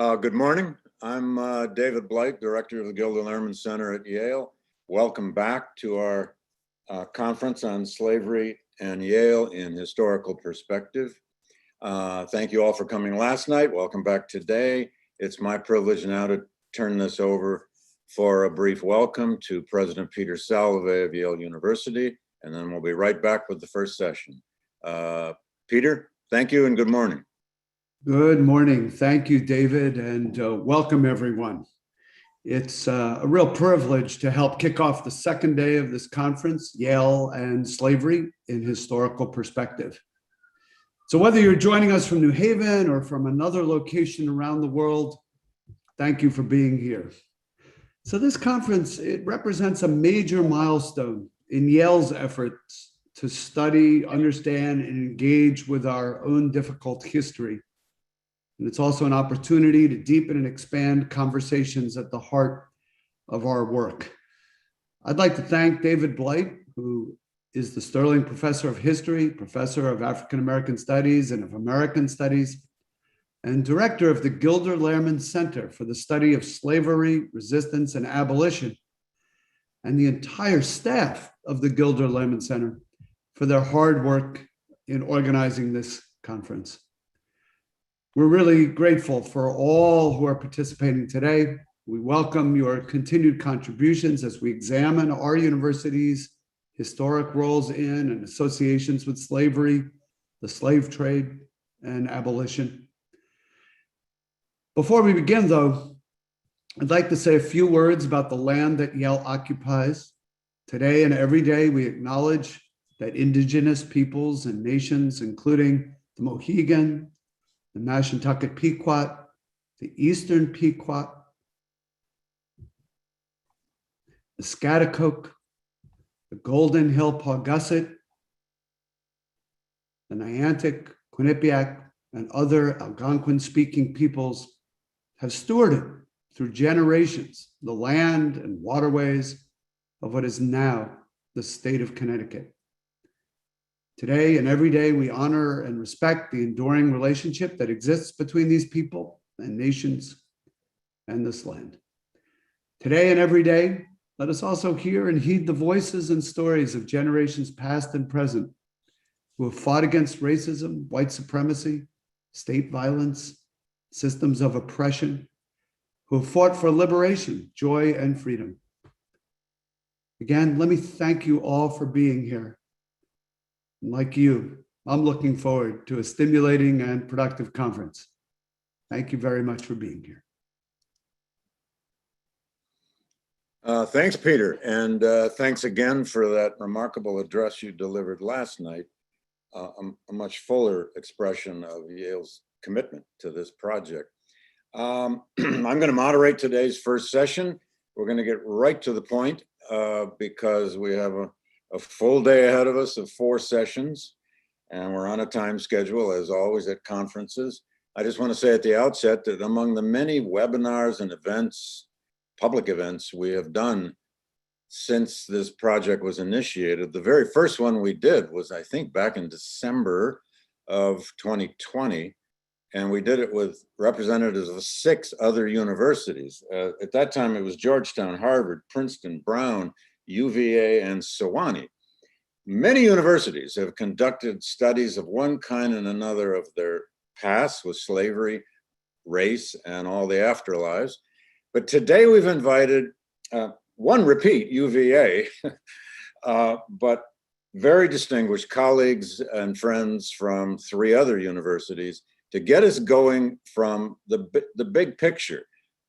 Good morning. I'm David Blight, Director of the Gilder Lehrman Center at Yale. Welcome back to our conference on slavery and Yale in historical perspective. Thank you all for coming last night. Welcome back today. It's my privilege now to turn this over for a brief welcome to President Peter Salovey of Yale University, and then we'll be right back with the first session. Peter, thank you and good morning. Good morning. Thank you, David, and welcome everyone. It's a real privilege to help kick off the second day of this conference, Yale and Slavery in Historical Perspective. So whether you're joining us from New Haven or from another location around the world, thank you for being here. So this conference, it represents a major milestone in Yale's efforts to study, understand, and engage with our own difficult history. And it's also an opportunity to deepen and expand conversations at the heart of our work. I'd like to thank David Blight, who is the Sterling Professor of History, Professor of African American Studies and of American Studies, and Director of the Gilder Lehrman Center for the Study of Slavery, Resistance, and Abolition, and the entire staff of the Gilder Lehrman Center for their hard work in organizing this conference. We're really grateful for all who are participating today. We welcome your continued contributions as we examine our university's historic roles in and associations with slavery, the slave trade, and abolition. Before we begin, though, I'd like to say a few words about the land that Yale occupies. Today and every day, we acknowledge that indigenous peoples and nations, including the Mohegan, the Mashantucket Pequot, the Eastern Pequot, the Schaghticoke, the Golden Hill Paugussett, the Niantic, Quinnipiac, and other Algonquin-speaking peoples have stewarded through generations the land and waterways of what is now the state of Connecticut. Today and every day, we honor and respect the enduring relationship that exists between these people and nations and this land. Today and every day, let us also hear and heed the voices and stories of generations past and present who have fought against racism, white supremacy, state violence, systems of oppression, who have fought for liberation, joy, and freedom. Again, let me thank you all for being here. Like you, I'm looking forward to a stimulating and productive conference. Thank you very much for being here. Thanks, Peter, and thanks again for that remarkable address you delivered last night, a much fuller expression of Yale's commitment to this project. I'm going to moderate today's first session. We're going to get right to the point because we have a full day ahead of us of 4 sessions, and we're on a time schedule, as always, at conferences. I just want to say at the outset that among the many webinars and events, public events we have done since this project was initiated, the very first one we did was, I think, back in December of 2020, and we did it with representatives of 6 other universities. At that time, it was Georgetown, Harvard, Princeton, Brown, UVA, and Sewanee. Many universities have conducted studies of one kind and another of their past with slavery, race, and all the afterlives. But today we've invited one repeat, UVA, but very distinguished colleagues and friends from 3 other universities to get us going from the big picture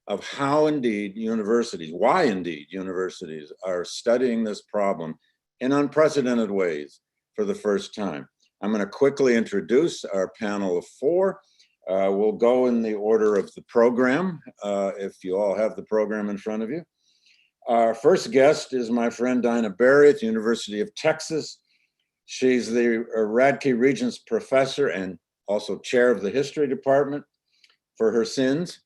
of how indeed universities, why indeed universities are studying this problem in unprecedented ways for the first time. I'm going to quickly introduce our panel of 4. We'll go in the order of the program, if you all have the program in front of you. Our first guest is my friend Daina at the University of Texas. She's the Radkey Regents Professor and also chair of the History Department for her sins.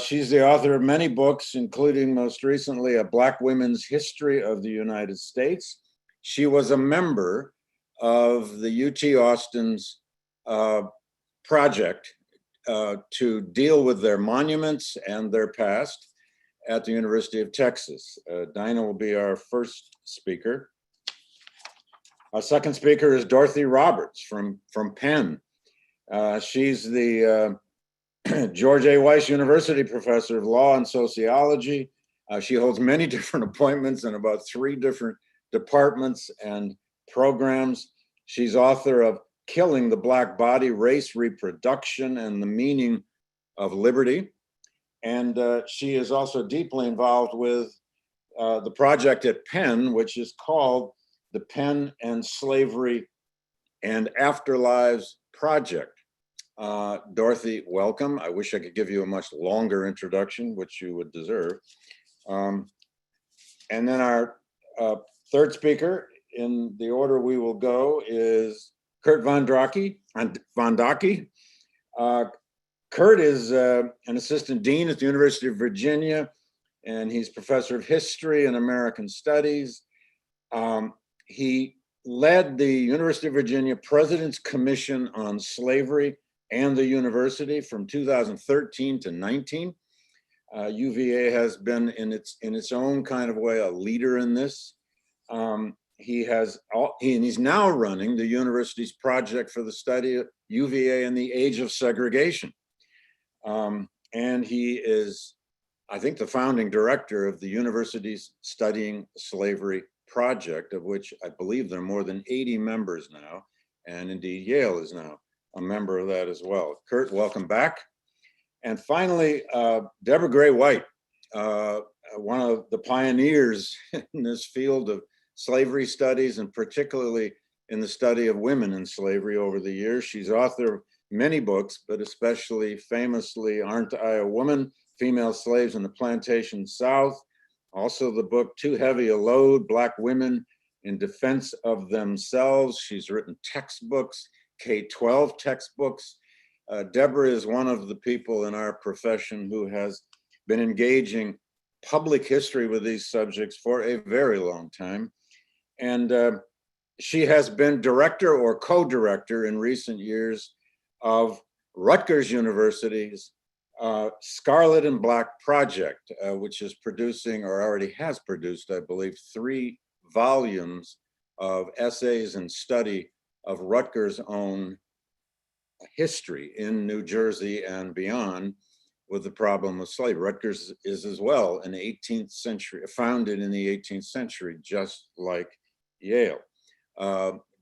She's the author of many books, including most recently A Black Women's History of the United States. She was a member of the UT Austin's project to deal with their monuments and their past at the University of Texas. Daina will be our first speaker. Our second speaker is Dorothy Roberts from Penn. She's the George A. Weiss University Professor of Law and Sociology. She holds many different appointments in about 3 different departments and programs. She's author of Killing the Black Body, Race, Reproduction, and the Meaning of Liberty. And she is also deeply involved with the project at Penn, which is called the Penn and Slavery and Afterlives Project. Dorothy, welcome. I wish I could give you a much longer introduction, which you would deserve. And then our third speaker, in the order we will go, is Kurt Von Dake. Kurt is an assistant dean at the University of Virginia, and he's professor of history and American studies. He led the University of Virginia President's Commission on Slavery and the university from 2013 to 19. UVA has been in its own kind of way a leader in this. He's now running the university's project for the study of UVA and the age of segregation. And he is, I think, the founding director of the university's Studying Slavery project, of which I believe there are more than 80 members now. And indeed, Yale is now a member of that as well. Kurt, welcome back. And finally, Deborah Gray White, one of the pioneers in this field of slavery studies, and particularly in the study of women in slavery over the years. She's author of many books, but especially famously, Aren't I a Woman? Female Slaves in the Plantation South. Also the book, Too Heavy a Load, Black Women in Defense of Themselves. She's written textbooks, K-12 textbooks. Deborah is one of the people in our profession who has been engaging public history with these subjects for a very long time. And she has been director or co-director in recent years of Rutgers University's Scarlet and Black Project, which is producing, or already has produced, I believe, 3 volumes of essays and study of Rutgers' own history in New Jersey and beyond with the problem of slavery. Rutgers is as well an 18th century, founded in the 18th century, just like Yale.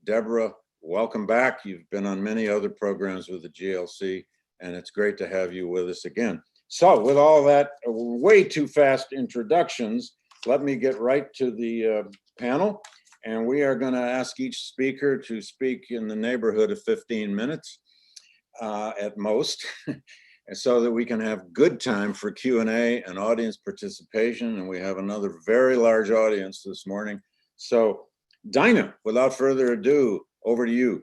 Deborah, welcome back. You've been on many other programs with the GLC, and it's great to have you with us again. So with all that way too fast introductions, let me get right to the panel. And we are going to ask each speaker to speak in the neighborhood of 15 minutes at most, so that we can have good time for Q&A and audience participation. And we have another very large audience this morning. So Daina, without further ado, over to you.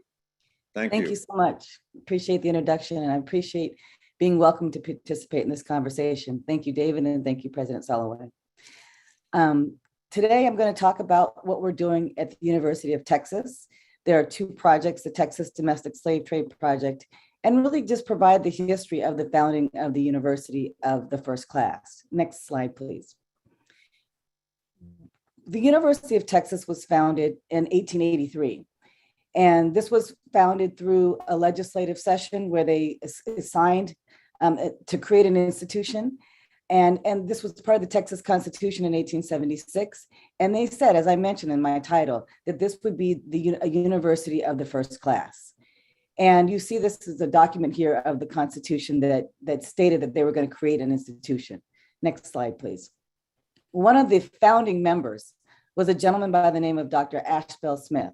Thank you. Thank you so much. Appreciate the introduction, and I appreciate being welcome to participate in this conversation. Thank you, David, and thank you, President Salovey. Today, I'm going to talk about what we're doing at the University of Texas. There are 2 projects, the Texas Domestic Slave Trade Project, and really just provide the history of the founding of the University of the First Class. Next slide, please. The University of Texas was founded in 1883. And this was founded through a legislative session where they assigned to create an institution. And this was part of the Texas Constitution in 1876. And they said, as I mentioned in my title, that this would be a university of the first class. And you see this is a document here of the Constitution that stated that they were going to create an institution. Next slide, please. One of the founding members was a gentleman by the name of Dr. Asheville Smith.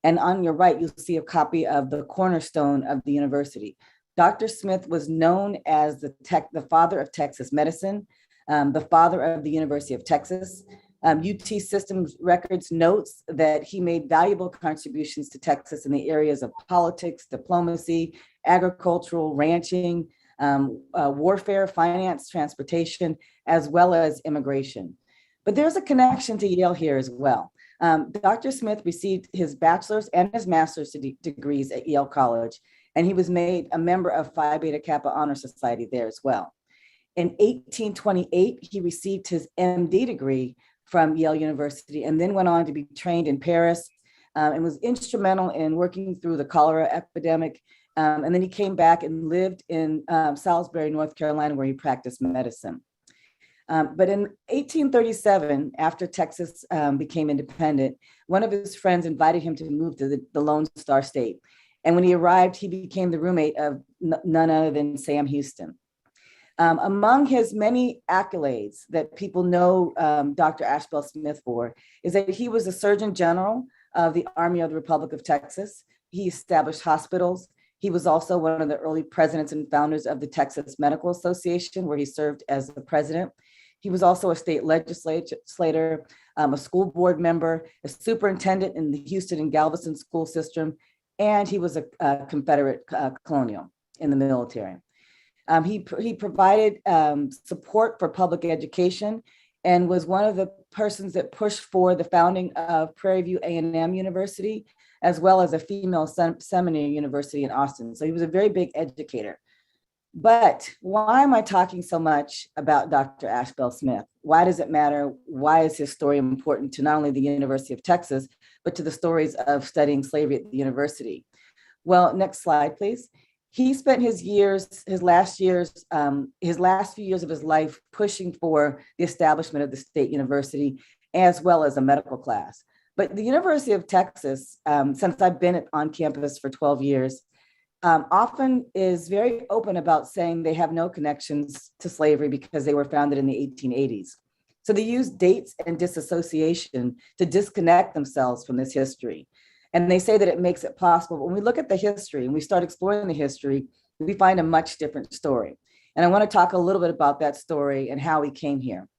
And on your right, you'll see a copy of the cornerstone of the university. Dr. Smith was known as the father of Texas medicine, the father of the University of Texas. UT Systems Records notes that he made valuable contributions to Texas in the areas of politics, diplomacy, agricultural, ranching, warfare, finance, transportation, as well as immigration. But there's a connection to Yale here as well. Dr. Smith received his bachelor's and his master's degrees at Yale College, and he was made a member of Phi Beta Kappa Honor Society there as well. In 1828, he received his MD degree from Yale University and then went on to be trained in Paris and was instrumental in working through the cholera epidemic. And then he came back and lived in Salisbury, North Carolina, where he practiced medicine. But in 1837, after Texas became independent, one of his friends invited him to move to the Lone Star State. And when he arrived, he became the roommate of none other than Sam Houston. Among his many accolades that people know Dr. Asheville Smith for is that he was the Surgeon General of the Army of the Republic of Texas. He established hospitals. He was also one of the early presidents and founders of the Texas Medical Association, where he served as the president. He was also a state legislator, a school board member, a superintendent in the Houston and Galveston school system, and he was a Confederate colonial in the military. He provided support for public education and was one of the persons that pushed for the founding of Prairie View A&M University, as well as a female seminary university in Austin. So he was a very big educator. But why am I talking so much about Dr. Asheville Smith? Why does it matter? Why is his story important to not only the University of Texas, but to the stories of studying slavery at the university? Well, next slide, please. He spent his last few years of his life pushing for the establishment of the state university, as well as a medical class. But the University of Texas, since I've been on campus for 12 years, often is very open about saying they have no connections to slavery because they were founded in the 1880s. So they use dates and disassociation to disconnect themselves from this history. And they say that it makes it possible. But when we look at the history and we start exploring the history, we find a much different story. And I want to talk a little bit about that story and how we came here.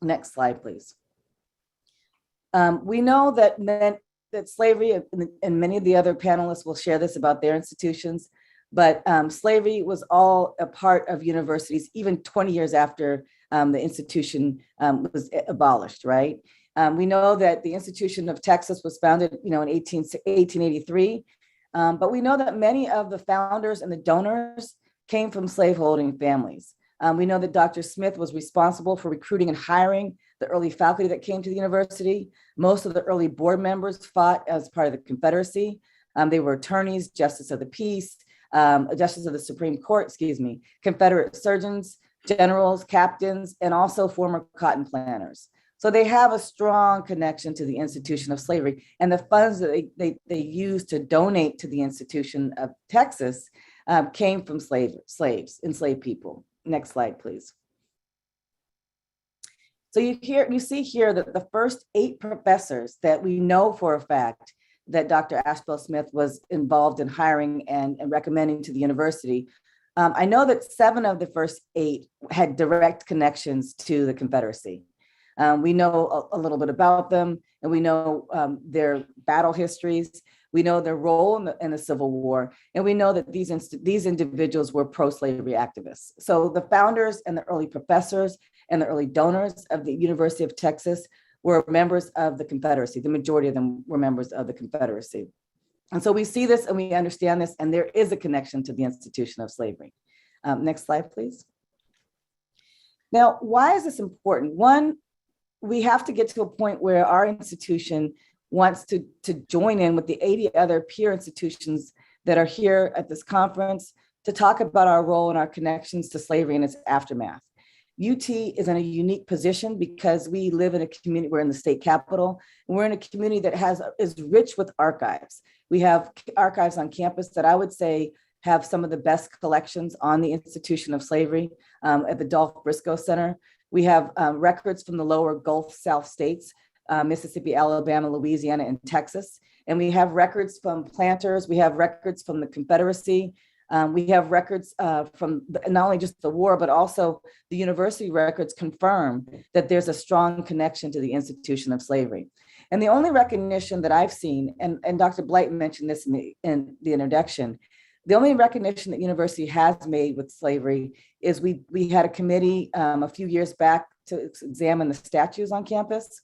Next slide, please. We know that slavery, and many of the other panelists will share this about their institutions, but slavery was all a part of universities, even 20 years after the institution was abolished, right? We know that the Institution of Texas was founded, in 1883, but we know that many of the founders and the donors came from slaveholding families. We know that Dr. Smith was responsible for recruiting and hiring the early faculty that came to the university. Most of the early board members fought as part of the Confederacy. They were attorneys, justice of the peace, justice of the Supreme Court, Confederate surgeons, generals, captains, and also former cotton planters. So they have a strong connection to the institution of slavery, and the funds that they used to donate to the institution of Texas came from slaves, enslaved people. Next slide, please. So you see here that the first 8 professors that we know for a fact that Dr. Asheville Smith was involved in hiring and recommending to the university. I know that 7 of the first 8 had direct connections to the Confederacy. We know a little bit about them, and we know their battle histories. We know their role in the Civil War, and we know that these individuals were pro-slavery activists. So the founders and the early professors and the early donors of the University of Texas were members of the Confederacy. The majority of them were members of the Confederacy. And so we see this and we understand this, and there is a connection to the institution of slavery. Next slide, please. Now, why is this important? One, we have to get to a point where our institution wants to join in with the 80 other peer institutions that are here at this conference to talk about our role and our connections to slavery and its aftermath. UT is in a unique position because we live in a community, we're in the state capital, and we're in a community that is rich with archives. We have archives on campus that I would say have some of the best collections on the institution of slavery at the Dolph Briscoe Center. We have records from the lower Gulf South states, Mississippi, Alabama, Louisiana, and Texas. And we have records from planters. We have records from the Confederacy. We have records from not only just the war, but also the university records confirm that there's a strong connection to the institution of slavery. And the only recognition that I've seen, and Dr. Blight mentioned this in the introduction, the only recognition that university has made with slavery is we had a committee a few years back to examine the statues on campus.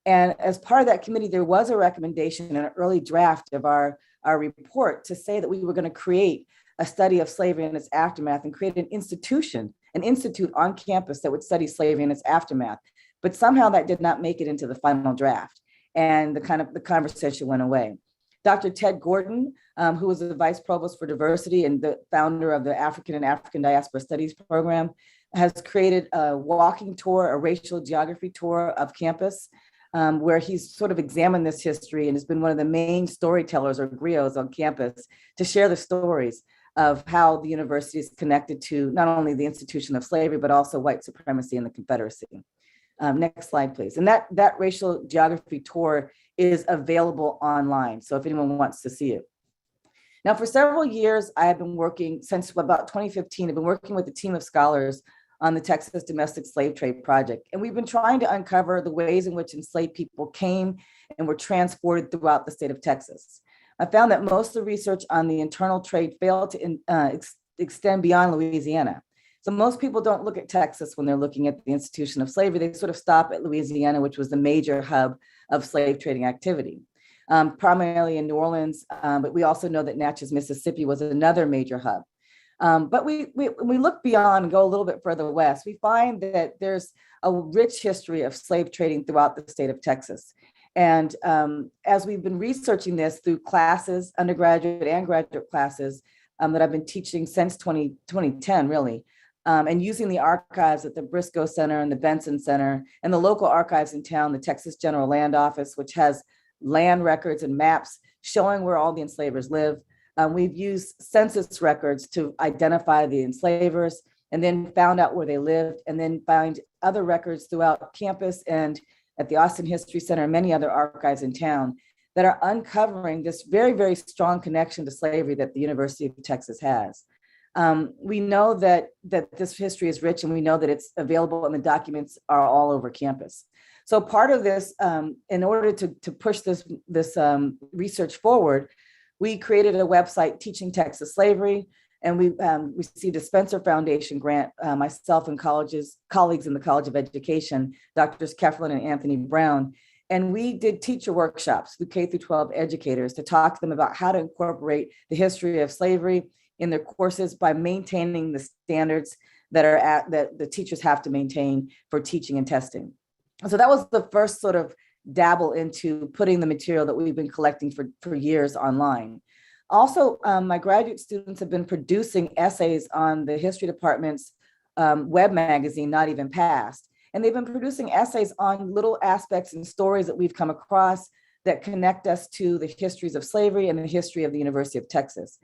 And as part of that committee, there was a recommendation in an early draft of our our report to say that we were going to create a study of slavery and its aftermath and create an institute on campus that would study slavery and its aftermath. But somehow that did not make it into the final draft. And the conversation went away. Dr. Ted Gordon, who was the Vice Provost for Diversity and the founder of the African and African Diaspora Studies program, has created a walking tour, a racial geography tour of campus, where he's sort of examined this history and has been one of the main storytellers or griots on campus to share the stories of how the university is connected to not only the institution of slavery, but also white supremacy and the Confederacy. Next slide, please. And that racial geography tour is available online. So if anyone wants to see it. Now, for several years, I have been working since about 2015, I've been working with a team of scholars on the Texas Domestic Slave Trade Project. And we've been trying to uncover the ways in which enslaved people came and were transported throughout the state of Texas. I found that most of the research on the internal trade failed to extend beyond Louisiana. So most people don't look at Texas when they're looking at the institution of slavery. They sort of stop at Louisiana, which was the major hub of slave trading activity, primarily in New Orleans. But we also know that Natchez, Mississippi was another major hub. But when we look beyond and go a little bit further west, we find that there's a rich history of slave trading throughout the state of Texas. And as we've been researching this through classes, undergraduate and graduate classes that I've been teaching since 2010, really, and using the archives at the Briscoe Center and the Benson Center and the local archives in town, the Texas General Land Office, which has land records and maps showing where all the enslavers live. We've used census records to identify the enslavers and then found out where they lived, and then find other records throughout campus and at the Austin History Center and many other archives in town that are uncovering this very, very strong connection to slavery that the University of Texas has. We know that this history is rich, and we know that it's available and the documents are all over campus. So part of this, in order to push this research forward, we created a website, Teaching Texas Slavery, and we received a Spencer Foundation grant, myself and colleagues in the College of Education, Drs. Keflin and Anthony Brown. And we did teacher workshops with K through 12 educators to talk to them about how to incorporate the history of slavery in their courses by maintaining the standards that the teachers have to maintain for teaching and testing. So that was the first sort of dabble into putting the material that we've been collecting for years online. Also, my graduate students have been producing essays on the history department's web magazine, Not Even Past. And they've been producing essays on little aspects and stories that we've come across that connect us to the histories of slavery and the history of the University of Texas.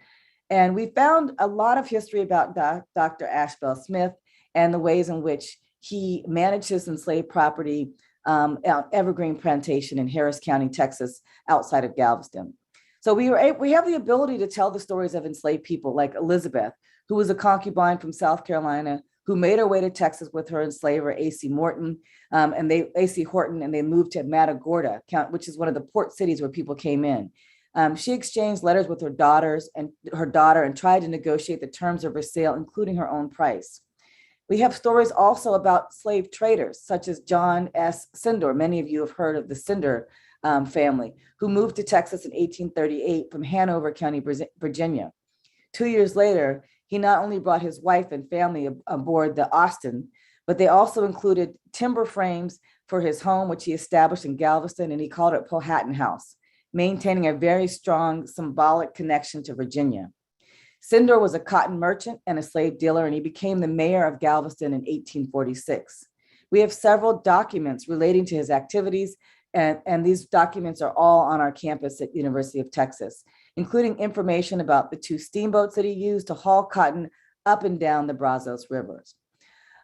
And we found a lot of history about Dr. Asheville Smith and the ways in which he managed his enslaved property out Evergreen Plantation in Harris County, Texas, outside of Galveston. So we have the ability to tell the stories of enslaved people like Elizabeth, who was a concubine from South Carolina, who made her way to Texas with her enslaver, A.C. Horton, and they moved to Matagorda, which is one of the port cities where people came in. She exchanged letters with her daughter and tried to negotiate the terms of her sale, including her own price. We have stories also about slave traders, such as John S. Sindor. Many of you have heard of the Sindor family, who moved to Texas in 1838 from Hanover County, Virginia. 2 years later, he not only brought his wife and family aboard the Austin, but they also included timber frames for his home, which he established in Galveston, and he called it Powhatan House, maintaining a very strong symbolic connection to Virginia. Sindor was a cotton merchant and a slave dealer, and he became the mayor of Galveston in 1846. We have several documents relating to his activities, and these documents are all on our campus at University of Texas, including information about the 2 steamboats that he used to haul cotton up and down the Brazos rivers.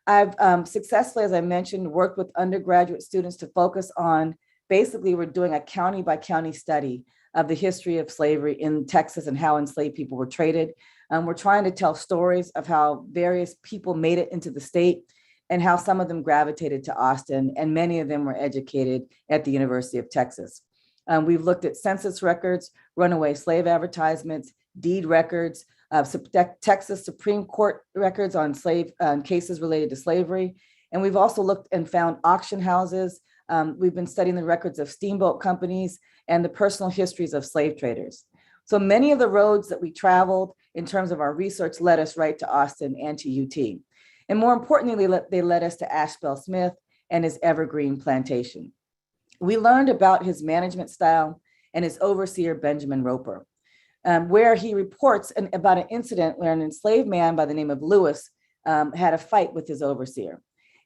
I've successfully, as I mentioned, worked with undergraduate students to focus on, basically, we're doing a county by county study of the history of slavery in Texas and how enslaved people were traded. We're trying to tell stories of how various people made it into the state and how some of them gravitated to Austin, and many of them were educated at the University of Texas. We've looked at census records, runaway slave advertisements, deed records, Texas Supreme Court records on cases related to slavery. And we've also looked and found auction houses. We've been studying the records of steamboat companies and the personal histories of slave traders. So many of the roads that we traveled in terms of our research led us right to Austin and to UT. And more importantly, they led us to Asheville Smith and his evergreen plantation. We learned about his management style and his overseer, Benjamin Roper, where he reports about an incident where an enslaved man by the name of Lewis had a fight with his overseer.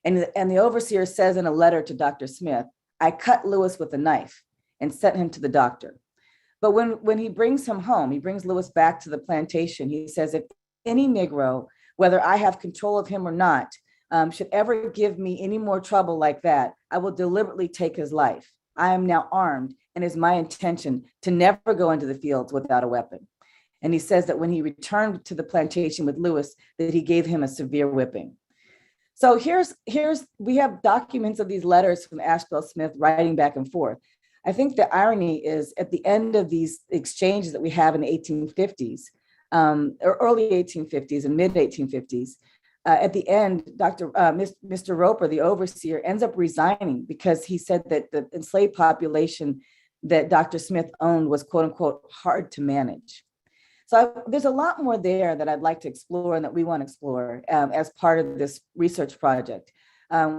And the overseer says in a letter to Dr. Smith, "I cut Lewis with a knife and sent him to the doctor." But when he brings him home, he brings Lewis back to the plantation, he says, "If any Negro, whether I have control of him or not, should ever give me any more trouble like that, I will deliberately take his life. I am now armed, and it is my intention to never go into the fields without a weapon." And he says that when he returned to the plantation with Lewis, that he gave him a severe whipping. So we have documents of these letters from Asheville Smith writing back and forth. I think the irony is at the end of these exchanges that we have in the 1850s, or early 1850s and mid 1850s, at the end, Mr. Roper, the overseer, ends up resigning because he said that the enslaved population that Dr. Smith owned was, quote unquote, hard to manage. So there's a lot more there that I'd like to explore and that we want to explore as part of this research project.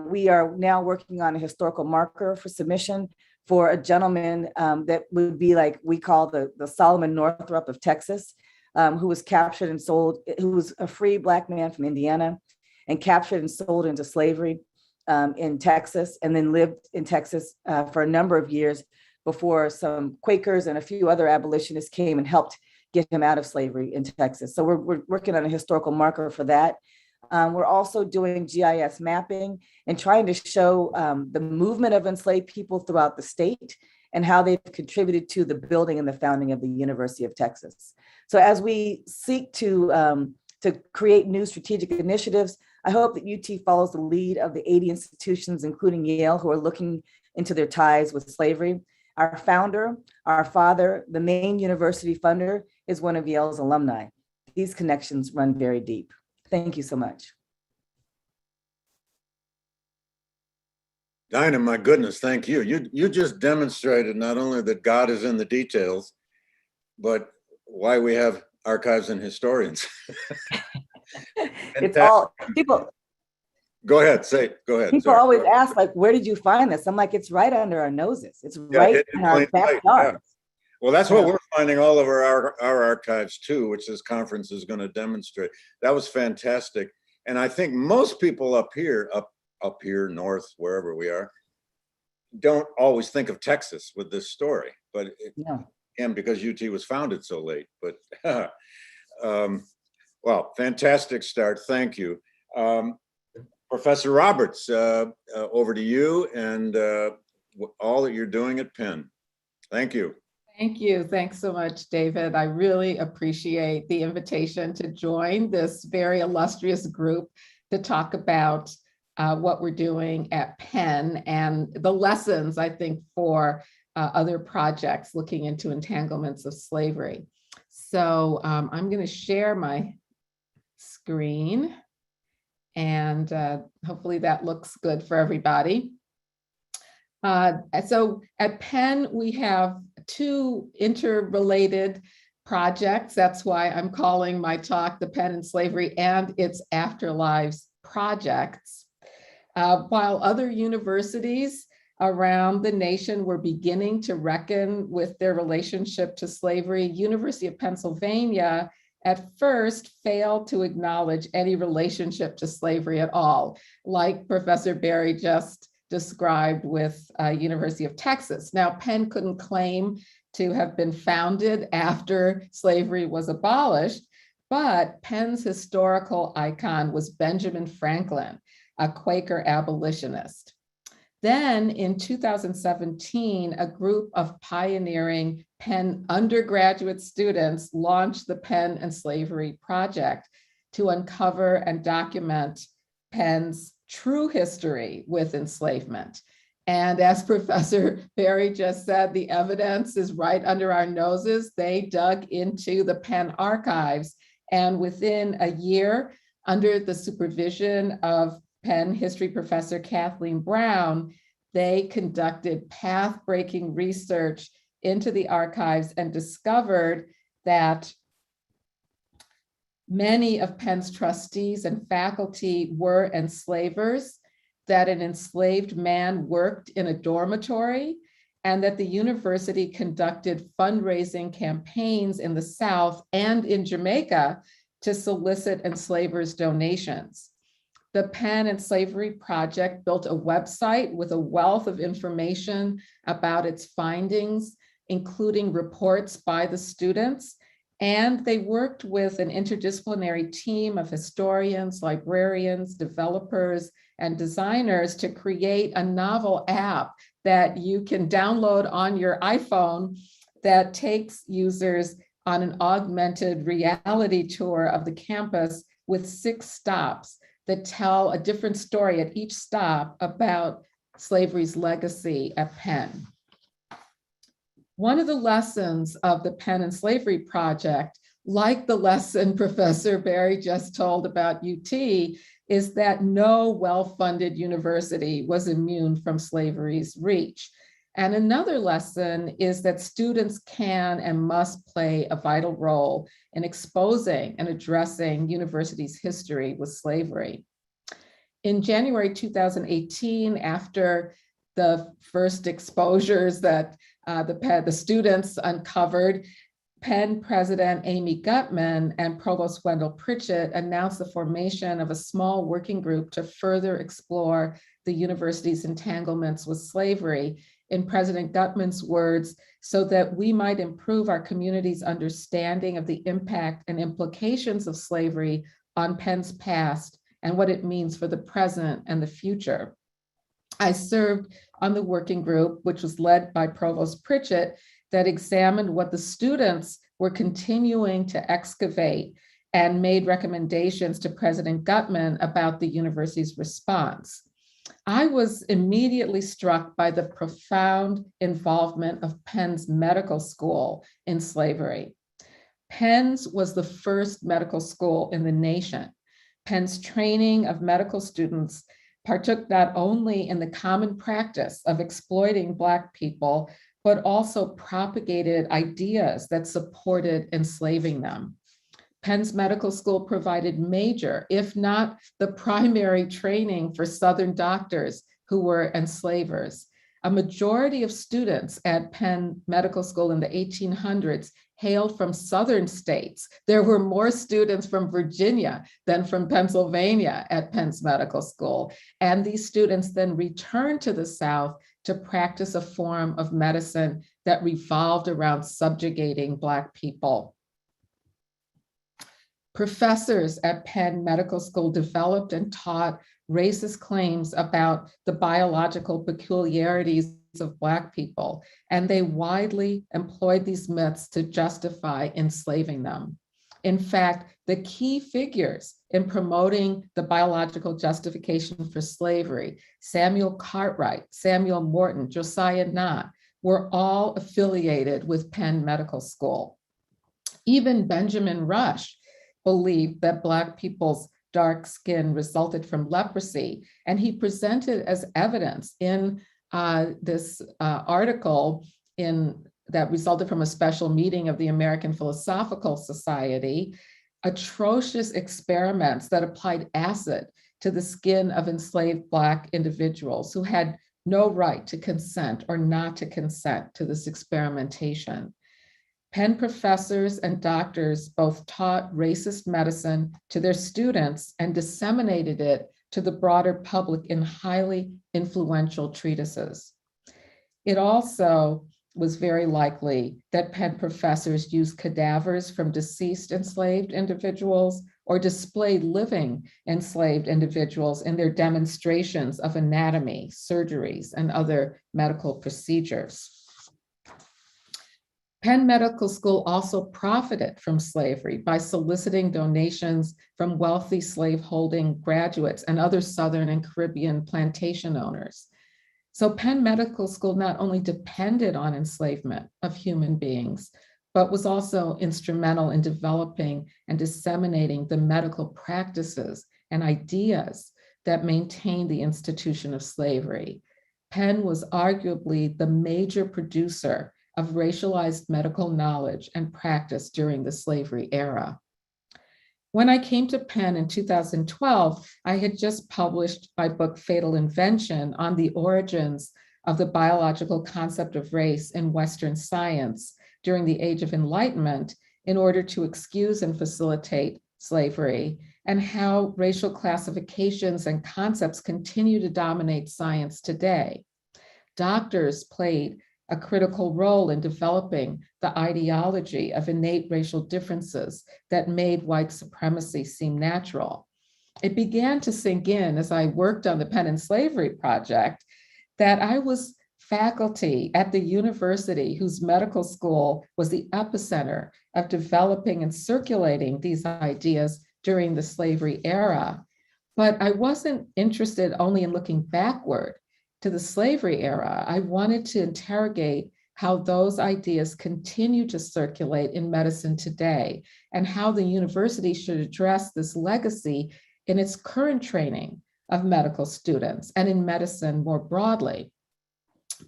We are now working on a historical marker for submission for a gentleman that would be like we call the Solomon Northrop of Texas, who was captured and sold, who was a free Black man from Indiana and captured and sold into slavery in Texas, and then lived in Texas for a number of years before some Quakers and a few other abolitionists came and helped get him out of slavery in Texas. So we're working on a historical marker for that. We're also doing GIS mapping and trying to show the movement of enslaved people throughout the state and how they've contributed to the building and the founding of the University of Texas. So as we seek to create new strategic initiatives, I hope that UT follows the lead of the 80 institutions, including Yale, who are looking into their ties with slavery. Our founder, our father, the main university funder, is one of Yale's alumni. These connections run very deep. Thank you so much. Daina, my goodness, thank you. You just demonstrated not only that God is in the details, but why we have archives and historians. It's all people. Go ahead. Go ahead. People always ask, like, where did you find this? I'm like, it's right under our noses. It's right in our backyard. Yeah. Well, that's what we're finding all over our archives too, which this conference is going to demonstrate. That was fantastic. And I think most people up here, north, wherever we are, don't always think of Texas with this story, but and because UT was founded so late, but well, fantastic start. Thank you. Professor Roberts, over to you and all that you're doing at Penn. Thank you. Thank you. Thanks so much, David. I really appreciate the invitation to join this very illustrious group to talk about what we're doing at Penn and the lessons, I think, for other projects looking into entanglements of slavery. So I'm going to share my screen, and hopefully that looks good for everybody. So at Penn, we have two interrelated projects. That's why I'm calling my talk The Penn and Slavery and its Afterlives projects. While other universities around the nation were beginning to reckon with their relationship to slavery, University of Pennsylvania at first failed to acknowledge any relationship to slavery at all, like Professor Berry just described with University of Texas. Now, Penn couldn't claim to have been founded after slavery was abolished, but Penn's historical icon was Benjamin Franklin, a Quaker abolitionist. Then in 2017, a group of pioneering Penn undergraduate students launched the Penn and Slavery Project to uncover and document Penn's true history with enslavement. And as Professor Berry just said, the evidence is right under our noses. They dug into the Penn archives, and within a year, under the supervision of Penn history professor Kathleen Brown, they conducted path-breaking research into the archives and discovered that many of Penn's trustees and faculty were enslavers, that an enslaved man worked in a dormitory, and that the university conducted fundraising campaigns in the South and in Jamaica to solicit enslavers' donations. The Penn and Slavery Project built a website with a wealth of information about its findings, including reports by the students. And they worked with an interdisciplinary team of historians, librarians, developers, and designers to create a novel app that you can download on your iPhone that takes users on an augmented reality tour of the campus with 6 stops that tell a different story at each stop about slavery's legacy at Penn. One of the lessons of the Penn and Slavery Project, like the lesson Professor Barry just told about UT, is that no well-funded university was immune from slavery's reach. And another lesson is that students can and must play a vital role in exposing and addressing universities' history with slavery. In January 2018, after the first exposures that the students uncovered, Penn President Amy Gutman and Provost Wendell Pritchett announced the formation of a small working group to further explore the university's entanglements with slavery, in President Gutman's words, so that we might improve our community's understanding of the impact and implications of slavery on Penn's past and what it means for the present and the future. I served on the working group, which was led by Provost Pritchett, that examined what the students were continuing to excavate and made recommendations to President Gutman about the university's response. I was immediately struck by the profound involvement of Penn's medical school in slavery. Penn's was the first medical school in the nation. Penn's training of medical students partook not only in the common practice of exploiting Black people, but also propagated ideas that supported enslaving them. Penn's medical school provided major, if not the primary, training for Southern doctors who were enslavers. A majority of students at Penn Medical School in the 1800s hailed from Southern states. There were more students from Virginia than from Pennsylvania at Penn's Medical School. And these students then returned to the South to practice a form of medicine that revolved around subjugating Black people. Professors at Penn Medical School developed and taught racist claims about the biological peculiarities of Black people, and they widely employed these myths to justify enslaving them. In fact, the key figures in promoting the biological justification for slavery, Samuel Cartwright, Samuel Morton, Josiah Knott, were all affiliated with Penn Medical School. Even Benjamin Rush believed that Black people's dark skin resulted from leprosy, and he presented as evidence in this article that resulted from a special meeting of the American Philosophical Society, atrocious experiments that applied acid to the skin of enslaved Black individuals who had no right to consent or not to consent to this experimentation. Penn professors and doctors both taught racist medicine to their students and disseminated it to the broader public in highly influential treatises. It also was very likely that Penn professors used cadavers from deceased enslaved individuals or displayed living enslaved individuals in their demonstrations of anatomy, surgeries, and other medical procedures. Penn Medical School also profited from slavery by soliciting donations from wealthy slaveholding graduates and other Southern and Caribbean plantation owners. So Penn Medical School not only depended on enslavement of human beings, but was also instrumental in developing and disseminating the medical practices and ideas that maintained the institution of slavery. Penn was arguably the major producer of racialized medical knowledge and practice during the slavery era. When I came to Penn in 2012, I had just published my book, Fatal Invention, on the origins of the biological concept of race in Western science during the Age of Enlightenment in order to excuse and facilitate slavery, and how racial classifications and concepts continue to dominate science today. Doctors played a critical role in developing the ideology of innate racial differences that made white supremacy seem natural. It began to sink in as I worked on the Penn and Slavery Project that I was faculty at the university whose medical school was the epicenter of developing and circulating these ideas during the slavery era. But I wasn't interested only in looking backward to the slavery era. I wanted to interrogate how those ideas continue to circulate in medicine today and how the university should address this legacy in its current training of medical students and in medicine more broadly.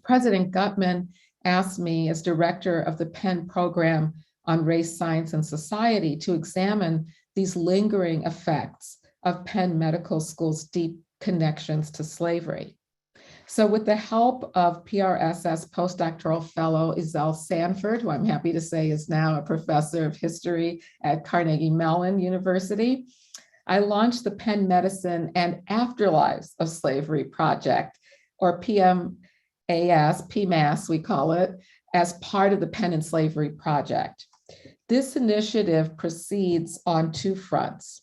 President Gutman asked me, as director of the Penn program on race, science, and society, to examine these lingering effects of Penn Medical School's deep connections to slavery. So with the help of PRSS postdoctoral fellow Iselle Sanford, who I'm happy to say is now a professor of history at Carnegie Mellon University, I launched the Penn Medicine and Afterlives of Slavery Project, or PMAS, we call it, as part of the Penn and Slavery Project. This initiative proceeds on two fronts.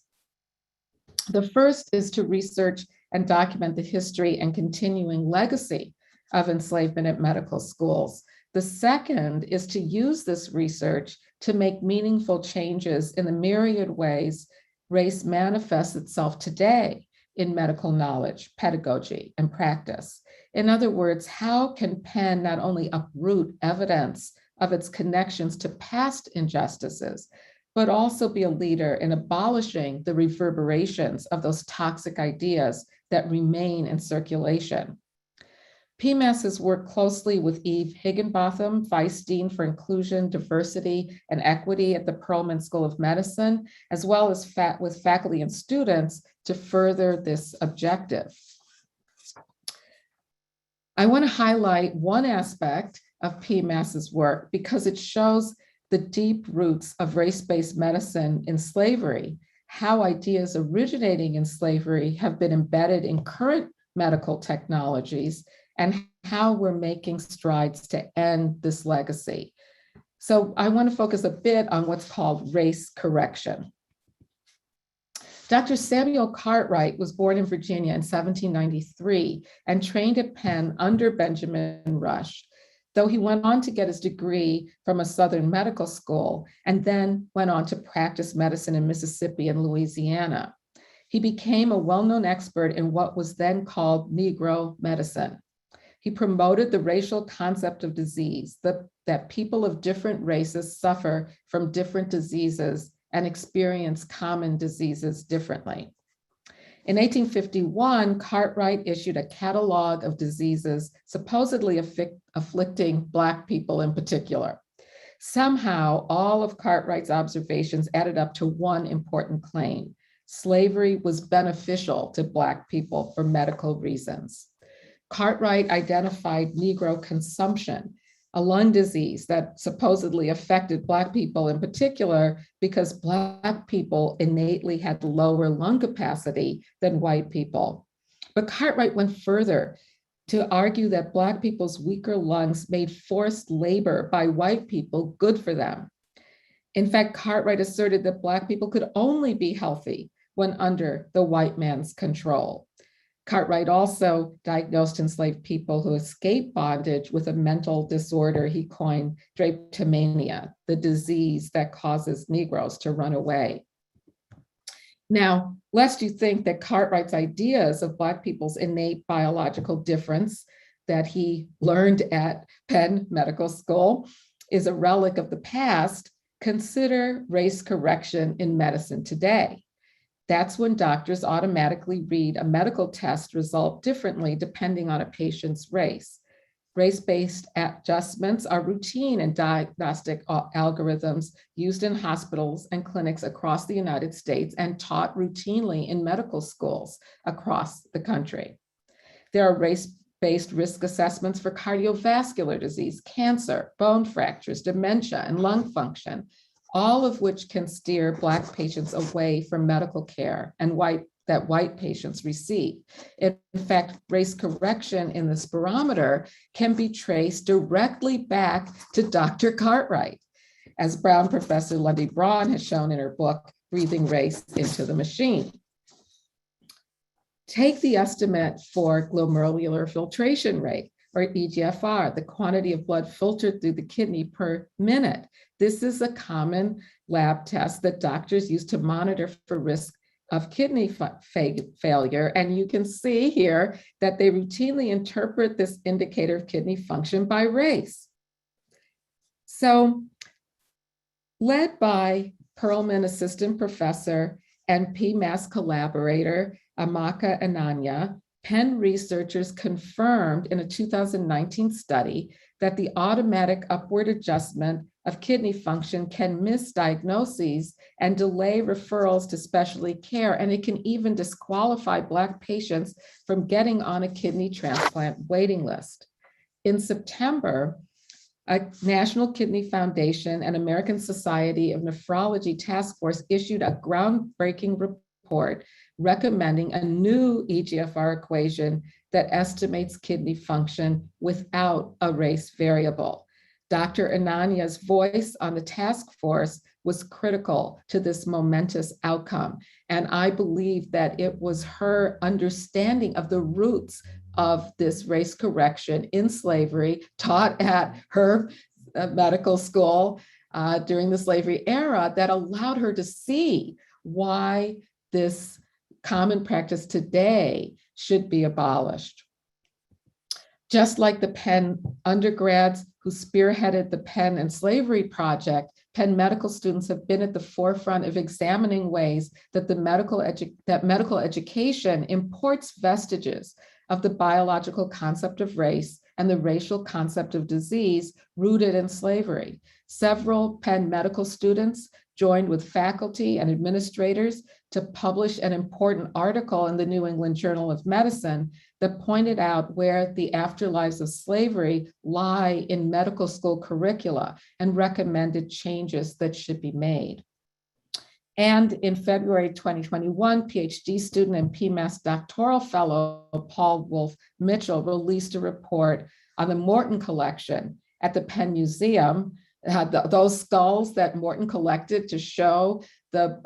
The first is to research and document the history and continuing legacy of enslavement at medical schools. The second is to use this research to make meaningful changes in the myriad ways race manifests itself today in medical knowledge, pedagogy, and practice. In other words, how can Penn not only uproot evidence of its connections to past injustices, but also be a leader in abolishing the reverberations of those toxic ideas that remain in circulation. PMAS has worked closely with Eve Higginbotham, Vice Dean for Inclusion, Diversity, and Equity at the Perelman School of Medicine, as well as with faculty and students to further this objective. I want to highlight one aspect of PMAS's work because it shows the deep roots of race-based medicine in slavery, how ideas originating in slavery have been embedded in current medical technologies, and how we're making strides to end this legacy. So I want to focus a bit on what's called race correction. Dr. Samuel Cartwright was born in Virginia in 1793 and trained at Penn under Benjamin Rush, though he went on to get his degree from a Southern medical school and then went on to practice medicine in Mississippi and Louisiana. He became a well-known expert in what was then called Negro medicine. He promoted the racial concept of disease, that people of different races suffer from different diseases and experience common diseases differently. In 1851, Cartwright issued a catalog of diseases supposedly afflicting Black people in particular. Somehow, all of Cartwright's observations added up to one important claim: slavery was beneficial to Black people for medical reasons. Cartwright identified Negro consumption, a lung disease that supposedly affected Black people in particular because Black people innately had lower lung capacity than white people. But Cartwright went further to argue that Black people's weaker lungs made forced labor by white people good for them. In fact, Cartwright asserted that Black people could only be healthy when under the white man's control. Cartwright also diagnosed enslaved people who escaped bondage with a mental disorder he coined drapetomania, the disease that causes Negroes to run away. Now, lest you think that Cartwright's ideas of Black people's innate biological difference that he learned at Penn Medical School is a relic of the past, consider race correction in medicine today. That's when doctors automatically read a medical test result differently depending on a patient's race. Race-based adjustments are routine in diagnostic algorithms used in hospitals and clinics across the United States and taught routinely in medical schools across the country. There are race-based risk assessments for cardiovascular disease, cancer, bone fractures, dementia, and lung function, all of which can steer Black patients away from medical care and white patients receive. In fact, race correction in this barometer can be traced directly back to Dr. Cartwright, as Brown Professor Lundy Braun has shown in her book, Breathing Race into the Machine. Take the estimate for glomerular filtration rate, or EGFR, the quantity of blood filtered through the kidney per minute. This is a common lab test that doctors use to monitor for risk of kidney failure. And you can see here that they routinely interpret this indicator of kidney function by race. So, led by Perelman assistant professor and PMAS collaborator, Amaka Ananya, Penn researchers confirmed in a 2019 study that the automatic upward adjustment of kidney function can miss diagnoses and delay referrals to specialty care, and it can even disqualify Black patients from getting on a kidney transplant waiting list. In September, a National Kidney Foundation and American Society of Nephrology task force issued a groundbreaking report recommending a new EGFR equation that estimates kidney function without a race variable. Dr. Ananya's voice on the task force was critical to this momentous outcome. And I believe that it was her understanding of the roots of this race correction in slavery taught at her medical school during the slavery era that allowed her to see why this common practice today should be abolished. Just like the Penn undergrads who spearheaded the Penn and Slavery Project, Penn medical students have been at the forefront of examining ways that medical education imports vestiges of the biological concept of race and the racial concept of disease rooted in slavery. Several Penn medical students joined with faculty and administrators to publish an important article in the New England Journal of Medicine that pointed out where the afterlives of slavery lie in medical school curricula and recommended changes that should be made. And in February 2021, PhD student and PMAS doctoral fellow Paul Wolfe Mitchell released a report on the Morton collection at the Penn Museum. Those skulls that Morton collected to show the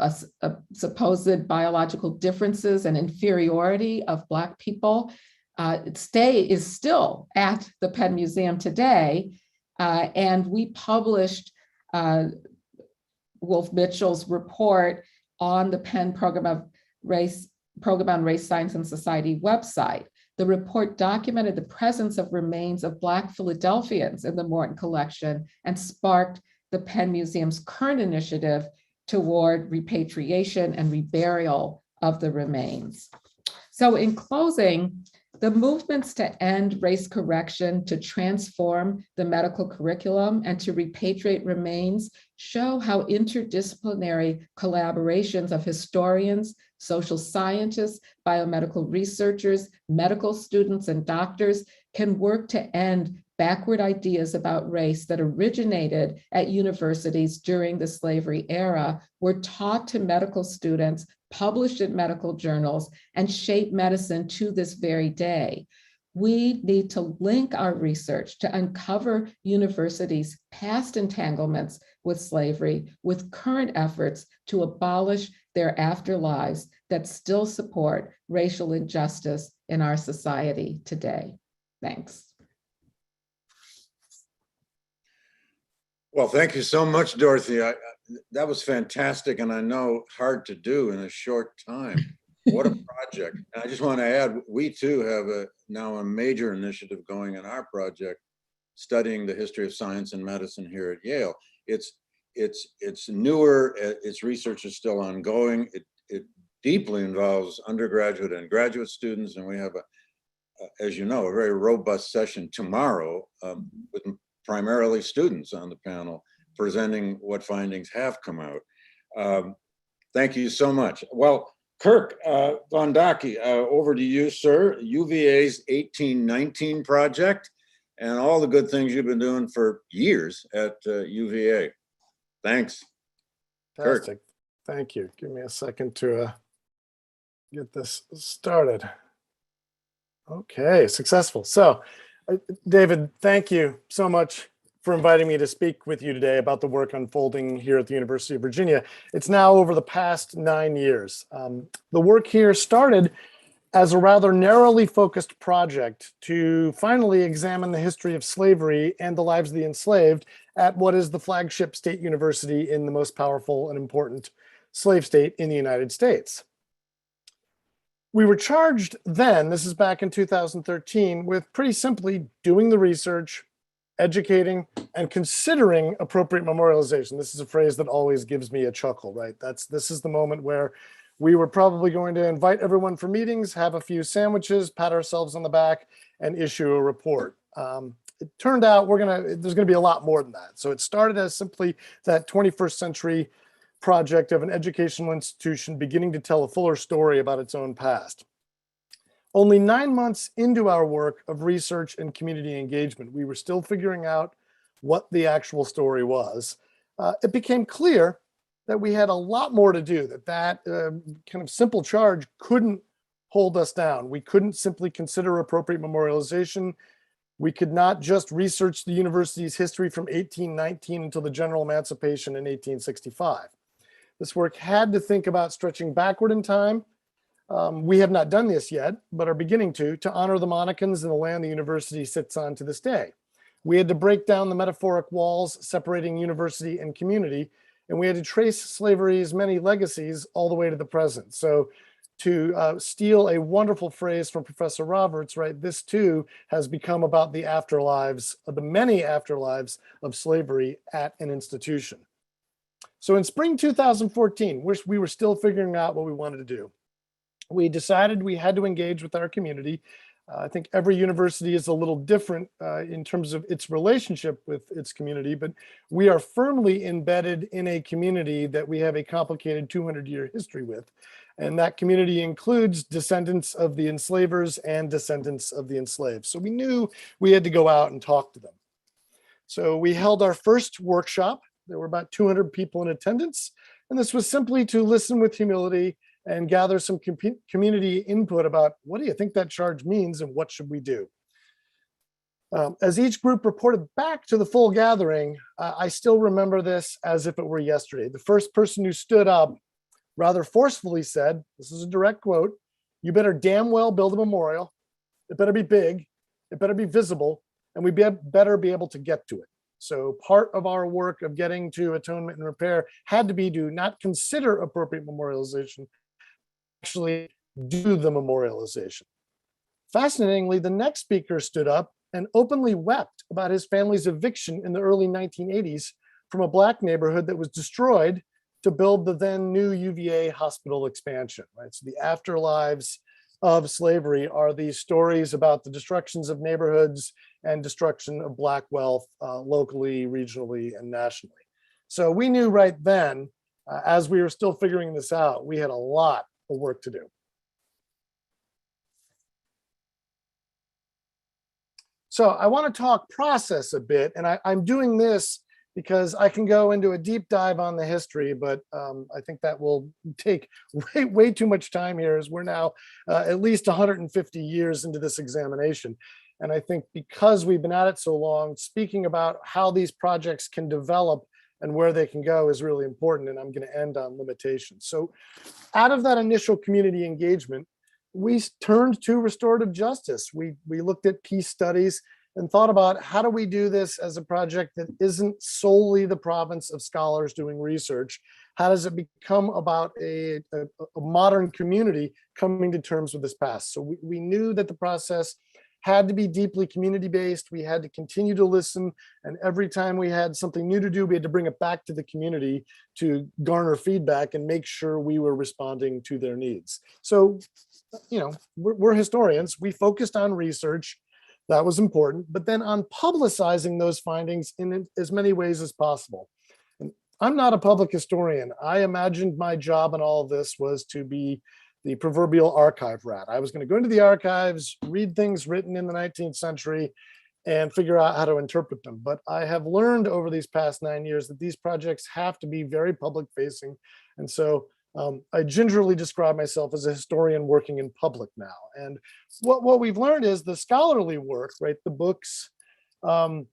supposed biological differences and inferiority of Black people is still at the Penn Museum today. And we published Wolfe Mitchell's report on the Penn Program on Race, Science, and Society website. The report documented the presence of remains of Black Philadelphians in the Morton collection and sparked the Penn Museum's current initiative toward repatriation and reburial of the remains. So in closing, the movements to end race correction, to transform the medical curriculum, and to repatriate remains show how interdisciplinary collaborations of historians, social scientists, biomedical researchers, medical students, and doctors can work to end backward ideas about race that originated at universities during the slavery era, were taught to medical students, published in medical journals, and shape medicine to this very day. We need to link our research to uncover universities' past entanglements with slavery with current efforts to abolish their afterlives that still support racial injustice in our society today. Thanks. Well, thank you so much, Dorothy. That was fantastic, and I know hard to do in a short time. What a project. And I just want to add, we too have now a major initiative going in our project, studying the history of science and medicine here at Yale. It's newer, its research is still ongoing. It deeply involves undergraduate and graduate students, and we have as you know, a very robust session tomorrow with primarily students on the panel presenting what findings have come out. Thank you so much. Well, Kirk Von Dake, over to you, sir. UVA's 1819 project and all the good things you've been doing for years at UVA. Thanks. Fantastic. Thank you. Give me a second to get this started. Okay, successful. So, David, thank you so much for inviting me to speak with you today about the work unfolding here at the University of Virginia. It's now over the past 9 years. The work here started as a rather narrowly focused project to finally examine the history of slavery and the lives of the enslaved at what is the flagship state university in the most powerful and important slave state in the United States. We were charged then, this is back in 2013, with pretty simply doing the research, educating, and considering appropriate memorialization. This is a phrase that always gives me a chuckle, right? This is the moment where we were probably going to invite everyone for meetings, have a few sandwiches, pat ourselves on the back, and issue a report. It turned out there's gonna be a lot more than that. So it started as simply that 21st century project of an educational institution beginning to tell a fuller story about its own past. Only 9 months into our work of research and community engagement, we were still figuring out what the actual story was. It became clear that we had a lot more to do, that kind of simple charge couldn't hold us down. We couldn't simply consider appropriate memorialization. We could not just research the university's history from 1819 until the general emancipation in 1865. This work had to think about stretching backward in time. We have not done this yet, but are beginning to honor the Monicans and the land the university sits on to this day. We had to break down the metaphoric walls separating university and community, and we had to trace slavery's many legacies all the way to the present. So to steal a wonderful phrase from Professor Roberts, right, this too has become about the afterlives, the many afterlives of slavery at an institution. So in spring 2014, we were still figuring out what we wanted to do. We decided we had to engage with our community. I think every university is a little different in terms of its relationship with its community, but we are firmly embedded in a community that we have a complicated 200-year history with. And that community includes descendants of the enslavers and descendants of the enslaved. So we knew we had to go out and talk to them. So we held our first workshop. There were about 200 people in attendance. And this was simply to listen with humility and gather some community input about what do you think that charge means and what should we do? As each group reported back to the full gathering, I still remember this as if it were yesterday. The first person who stood up rather forcefully said, this is a direct quote, "You better damn well build a memorial. It better be big, it better be visible, and we better be able to get to it." So part of our work of getting to atonement and repair had to be to not consider appropriate memorialization, actually do the memorialization. Fascinatingly, the next speaker stood up and openly wept about his family's eviction in the early 1980s from a Black neighborhood that was destroyed to build the then new UVA hospital expansion, right? So the afterlives of slavery are these stories about the destructions of neighborhoods and destruction of Black wealth locally, regionally, and nationally. So we knew right then, as we were still figuring this out, we had a lot of work to do. So I want to talk process a bit, and I'm doing this because I can go into a deep dive on the history, but I think that will take way too much time here, as we're now at least 150 years into this examination. And I think because we've been at it so long, speaking about how these projects can develop and where they can go is really important, and I'm going to end on limitations. So out of that initial community engagement, we turned to restorative justice. We looked at peace studies and thought about how do we do this as a project that isn't solely the province of scholars doing research? How does it become about a modern community coming to terms with this past? So we knew that the process had to be deeply community-based. We had to continue to listen. And every time we had something new to do, we had to bring it back to the community to garner feedback and make sure we were responding to their needs. So, you know, we're historians. We focused on research. That was important, but then on publicizing those findings in as many ways as possible. And I'm not a public historian. I imagined my job in all of this was to be the proverbial archive rat. I was going to go into the archives, read things written in the 19th century, and figure out how to interpret them. But I have learned over these past 9 years that these projects have to be very public facing. And so I gingerly describe myself as a historian working in public now. And what we've learned is the scholarly work, right? The books, the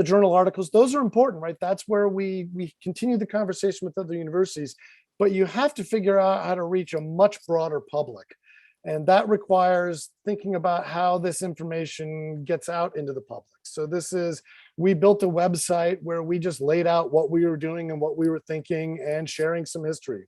journal articles, those are important, right? That's where we continue the conversation with other universities, but you have to figure out how to reach a much broader public. And that requires thinking about how this information gets out into the public. So we built a website where we just laid out what we were doing and what we were thinking and sharing some history.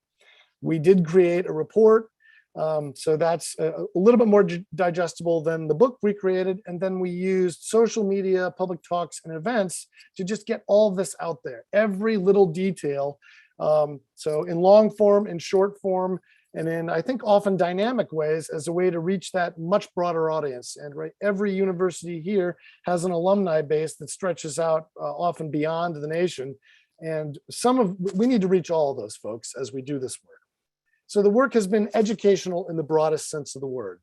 We did create a report, so that's a little bit more digestible than the book we created. And then we used social media, public talks, and events to just get all of this out there, every little detail. So in long form, in short form, and in, I think, often dynamic ways as a way to reach that much broader audience. And right, every university here has an alumni base that stretches out often beyond the nation. And we need to reach all of those folks as we do this work. So the work has been educational in the broadest sense of the word.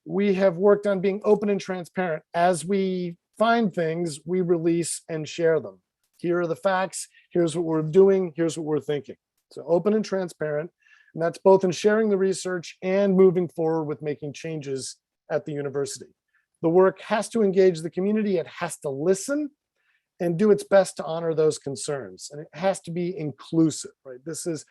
We have worked on being open and transparent. As we find things, we release and share them. Here are the facts. Here's what we're doing. Here's what we're thinking. So open and transparent. And that's both in sharing the research and moving forward with making changes at the university. The work has to engage the community. It has to listen and do its best to honor those concerns. And it has to be inclusive, right? This is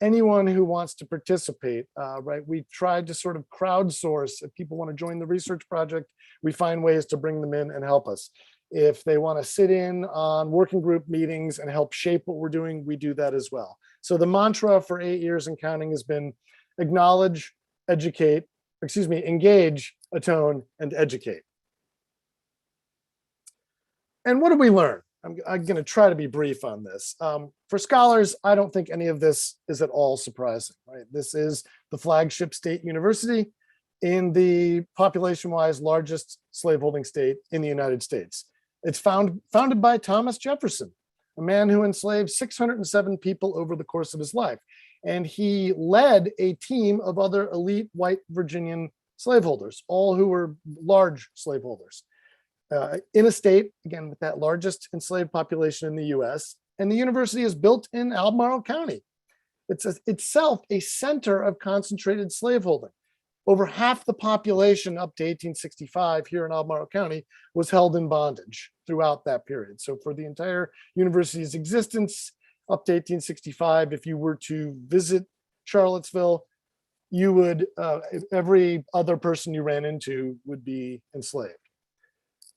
anyone who wants to participate, right? We tried to sort of crowdsource. If people want to join the research project, we find ways to bring them in and help us. If they want to sit in on working group meetings and help shape what we're doing, we do that as well. So the mantra for 8 years and counting has been engage, atone, and educate. And what did we learn? I'm going to try to be brief on this. For scholars, I don't think any of this is at all surprising, right? This is the flagship state university in the population-wise largest slaveholding state in the United States. It's founded by Thomas Jefferson, a man who enslaved 607 people over the course of his life. And he led a team of other elite white Virginian slaveholders, all who were large slaveholders. In a state, again, with that largest enslaved population in the US, and the university is built in Albemarle County. It's itself a center of concentrated slaveholding. Over half the population up to 1865 here in Albemarle County was held in bondage throughout that period. So for the entire university's existence up to 1865, if you were to visit Charlottesville, you would, every other person you ran into would be enslaved.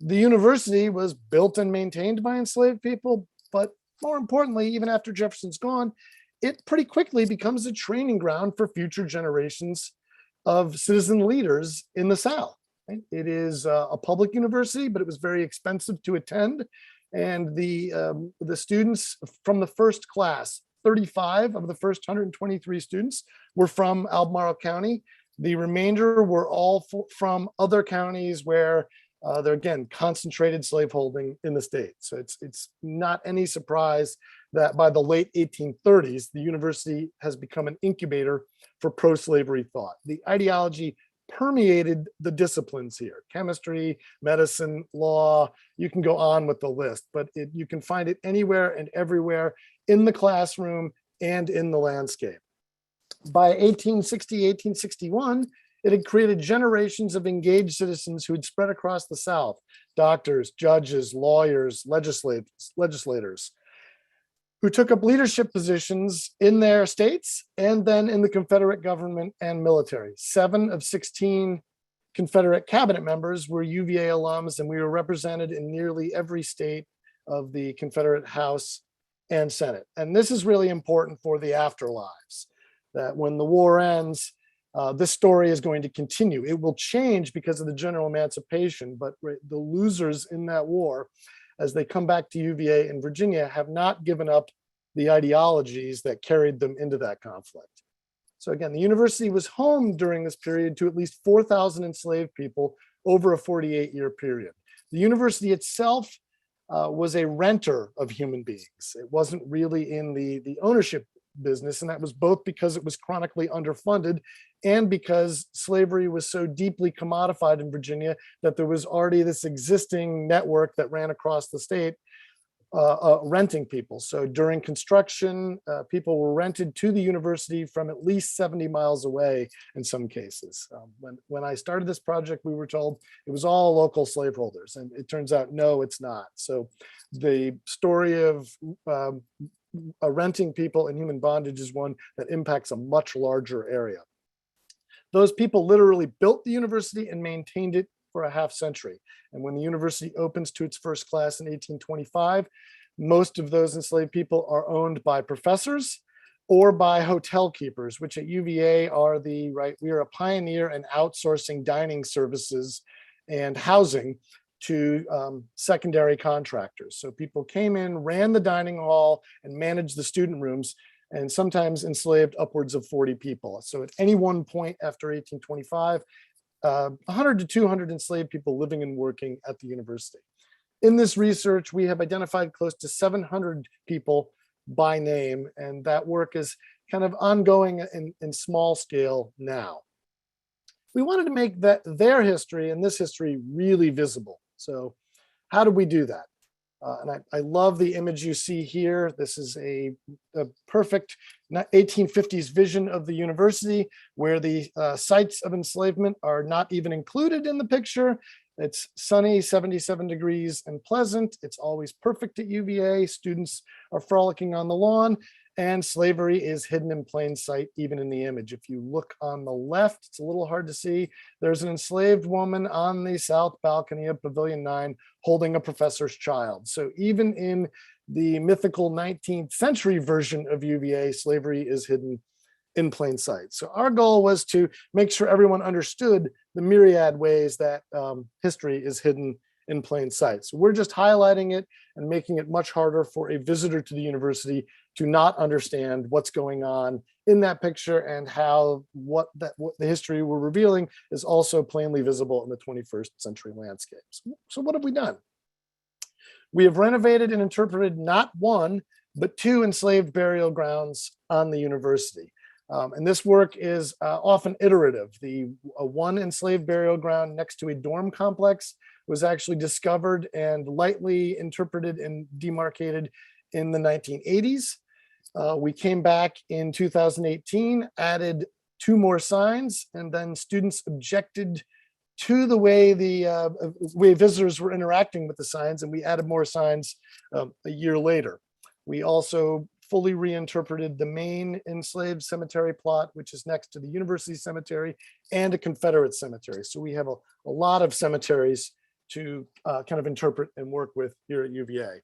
The university was built and maintained by enslaved people, but more importantly, even after Jefferson's gone, it pretty quickly becomes a training ground for future generations of citizen leaders in the South. It is a public university, but it was very expensive to attend. And the students from the first class, 35 of the first 123 students were from Albemarle County. The remainder were all from other counties where they're, again, concentrated slaveholding in the state. So it's not any surprise that by the late 1830s, the university has become an incubator for pro-slavery thought. The ideology permeated the disciplines here: chemistry, medicine, law. You can go on with the list, but you can find it anywhere and everywhere in the classroom and in the landscape. By 1860, 1861, it had created generations of engaged citizens who had spread across the South: doctors, judges, lawyers, legislators, who took up leadership positions in their states and then in the Confederate government and military. 7 of 16 Confederate cabinet members were UVA alums, and we were represented in nearly every state of the Confederate House and Senate. And this is really important for the afterlives, that when the war ends, this story is going to continue. It will change because of the general emancipation, but the losers in that war, as they come back to UVA in Virginia, have not given up the ideologies that carried them into that conflict. So again, the university was home during this period to at least 4,000 enslaved people over a 48-year period. The university itself was a renter of human beings. It wasn't really in the ownership business, and that was both because it was chronically underfunded and because slavery was so deeply commodified in Virginia that there was already this existing network that ran across the state renting people. So during construction, people were rented to the university from at least 70 miles away in some cases. When I started this project, we were told it was all local slaveholders, and it turns out, no, it's not. So the story of renting people in human bondage is one that impacts a much larger area. Those people literally built the university and maintained it for a half century. And when the university opens to its first class in 1825, most of those enslaved people are owned by professors or by hotel keepers, which at UVA are we are a pioneer in outsourcing dining services and housing to secondary contractors. So people came in, ran the dining hall, and managed the student rooms, and sometimes enslaved upwards of 40 people. So at any one point after 1825, 100 to 200 enslaved people living and working at the university. In this research, we have identified close to 700 people by name, and that work is kind of ongoing in small scale now. We wanted to make their history and this history really visible. So how did we do that? And I love the image you see here. This is a perfect 1850s vision of the university where the sites of enslavement are not even included in the picture. It's sunny, 77 degrees and pleasant. It's always perfect at UVA. Students are frolicking on the lawn, and slavery is hidden in plain sight, even in the image. If you look on the left, it's a little hard to see. There's an enslaved woman on the south balcony of Pavilion 9 holding a professor's child. So even in the mythical 19th century version of UVA, slavery is hidden in plain sight. So our goal was to make sure everyone understood the myriad ways that history is hidden in plain sight. So we're just highlighting it and making it much harder for a visitor to the university to not understand what's going on in that picture and how what the history we're revealing is also plainly visible in the 21st century landscapes. So what have we done? We have renovated and interpreted not one, but two enslaved burial grounds on the university. And this work is often iterative. The one enslaved burial ground next to a dorm complex was actually discovered and lightly interpreted and demarcated in the 1980s. We came back in 2018, added two more signs, and then students objected to the way way visitors were interacting with the signs, and we added more signs a year later. We also fully reinterpreted the main enslaved cemetery plot, which is next to the university cemetery and a Confederate cemetery. So we have a lot of cemeteries to kind of interpret and work with here at UVA.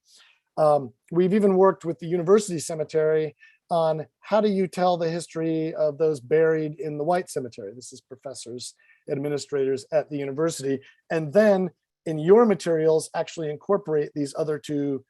We've even worked with the university cemetery on how do you tell the history of those buried in the white cemetery. This is professors, administrators at the university. And then in your materials, actually incorporate these other two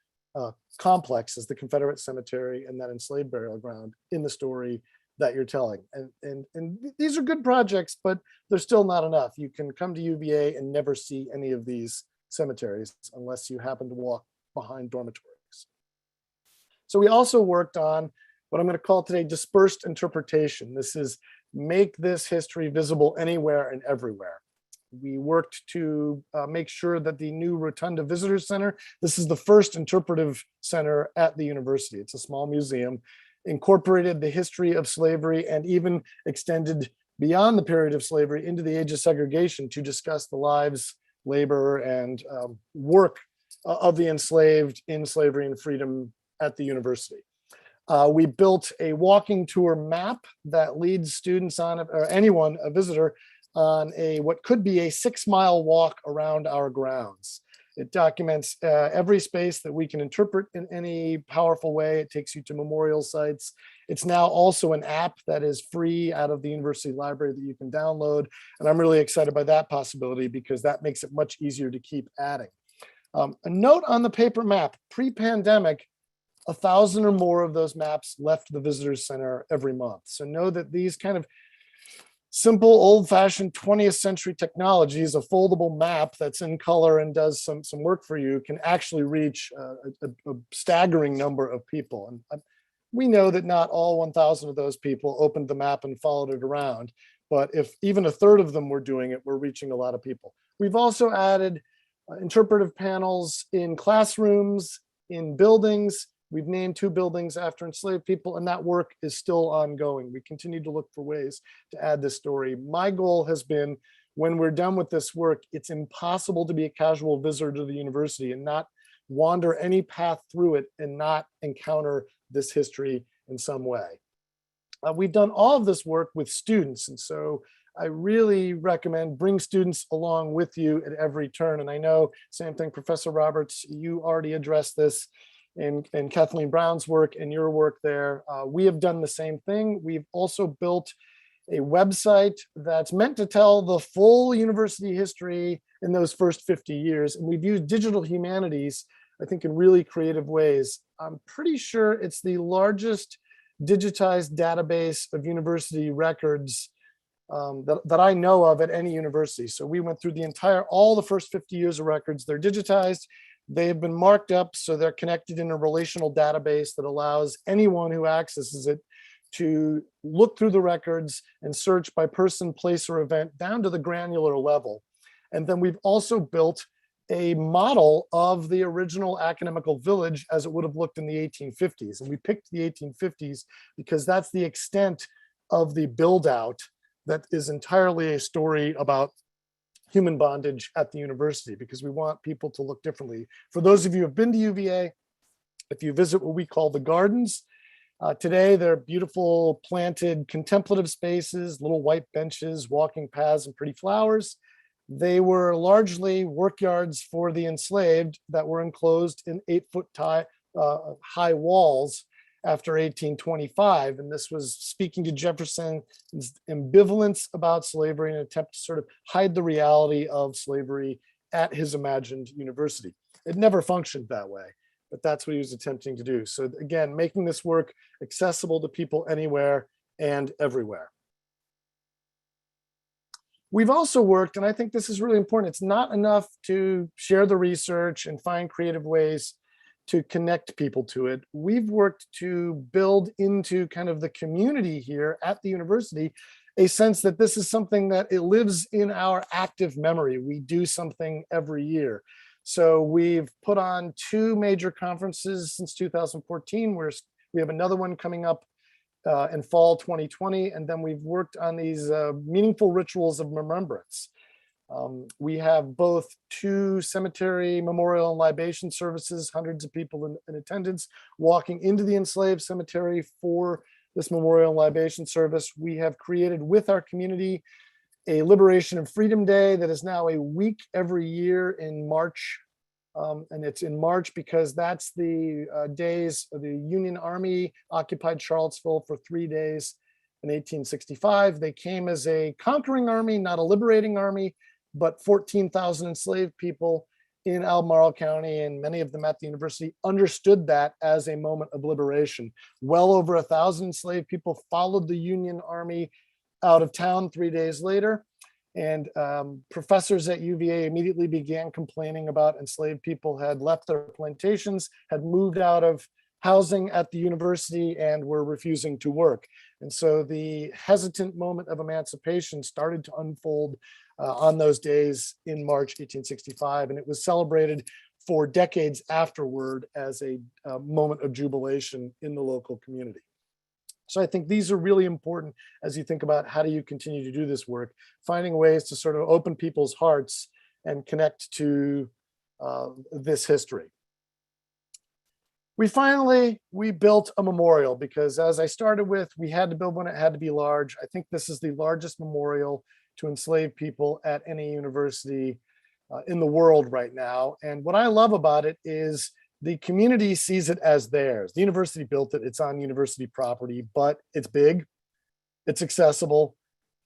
complexes, the Confederate cemetery and that enslaved burial ground, in the story that you're telling. And these are good projects, but they're still not enough. You can come to UVA and never see any of these cemeteries unless you happen to walk behind dormitories. So we also worked on what I'm going to call today dispersed interpretation. This is make this history visible anywhere and everywhere. We worked to make sure that the new Rotunda Visitor Center, this is the first interpretive center at the university. It's a small museum, incorporated the history of slavery and even extended beyond the period of slavery into the age of segregation to discuss the lives, labor, and work of the enslaved in slavery and freedom at the university. We built a walking tour map that leads students on, or anyone, a visitor, on what could be a 6-mile walk around our grounds. It documents every space that we can interpret in any powerful way. It takes you to memorial sites. It's now also an app that is free out of the university library that you can download. And I'm really excited by that possibility because that makes it much easier to keep adding. A note on the paper map, pre-pandemic, 1,000 or more of those maps left the visitors center every month. So know that these kind of simple, old-fashioned 20th century technologies, a foldable map that's in color and does some work for you, can actually reach a staggering number of people. And we know that not all 1,000 of those people opened the map and followed it around, but if even a third of them were doing it, we're reaching a lot of people. We've also added interpretive panels in classrooms, in buildings. We've named 2 buildings after enslaved people, and that work is still ongoing. We continue to look for ways to add this story. My goal has been, when we're done with this work, it's impossible to be a casual visitor to the university and not wander any path through it and not encounter this history in some way. We've done all of this work with students, and so I really recommend bring students along with you at every turn. And I know, same thing, Professor Roberts, you already addressed this in Kathleen Brown's work and your work there. We have done the same thing. We've also built a website that's meant to tell the full university history in those first 50 years. And we've used digital humanities, I think, in really creative ways. I'm pretty sure it's the largest digitized database of university records that I know of at any university. So we went through all the first 50 years of records. They're digitized. They have been marked up so they're connected in a relational database that allows anyone who accesses it to look through the records and search by person, place, or event down to the granular level. And then we've also built a model of the original academical village as it would have looked in the 1850s. And we picked the 1850s because that's the extent of the build out that is entirely a story about human bondage at the university, because we want people to look differently. For those of you who have been to UVA, if you visit what we call the gardens, today they're beautiful planted contemplative spaces, little white benches, walking paths, and pretty flowers. They were largely workyards for the enslaved that were enclosed in 8-foot high walls after 1825. And this was speaking to Jefferson's ambivalence about slavery and an attempt to sort of hide the reality of slavery at his imagined university. It never functioned that way, but that's what he was attempting to do. So again, making this work accessible to people anywhere and everywhere. We've also worked, and I think this is really important, it's not enough to share the research and find creative ways to connect people to it. We've worked to build into kind of the community here at the university a sense that this is something that it lives in our active memory. We do something every year. So we've put on 2 major conferences since 2014. We have another one coming up in fall 2020, and then we've worked on these meaningful rituals of remembrance. We have both 2 cemetery memorial and libation services, hundreds of people in attendance walking into the enslaved cemetery for this memorial and libation service. We have created with our community a Liberation and Freedom Day that is now a week every year in March. And it's in March because that's the days of the Union Army occupied Charlottesville for 3 days in 1865. They came as a conquering army, not a liberating army, but 14,000 enslaved people in Albemarle County, and many of them at the university, understood that as a moment of liberation. Well over 1,000 enslaved people followed the Union Army out of town 3 days later. And professors at UVA immediately began complaining about enslaved people had left their plantations, had moved out of housing at the university, and were refusing to work. And so the hesitant moment of emancipation started to unfold on those days in March 1865, and it was celebrated for decades afterward as a moment of jubilation in the local community. So I think these are really important as you think about how do you continue to do this work, finding ways to sort of open people's hearts and connect to this history. We built a memorial because, as I started with, we had to build one, it had to be large. I think this is the largest memorial to enslaved people at any university in the world right now. And what I love about it is the community sees it as theirs. The university built it, it's on university property, but it's big, it's accessible,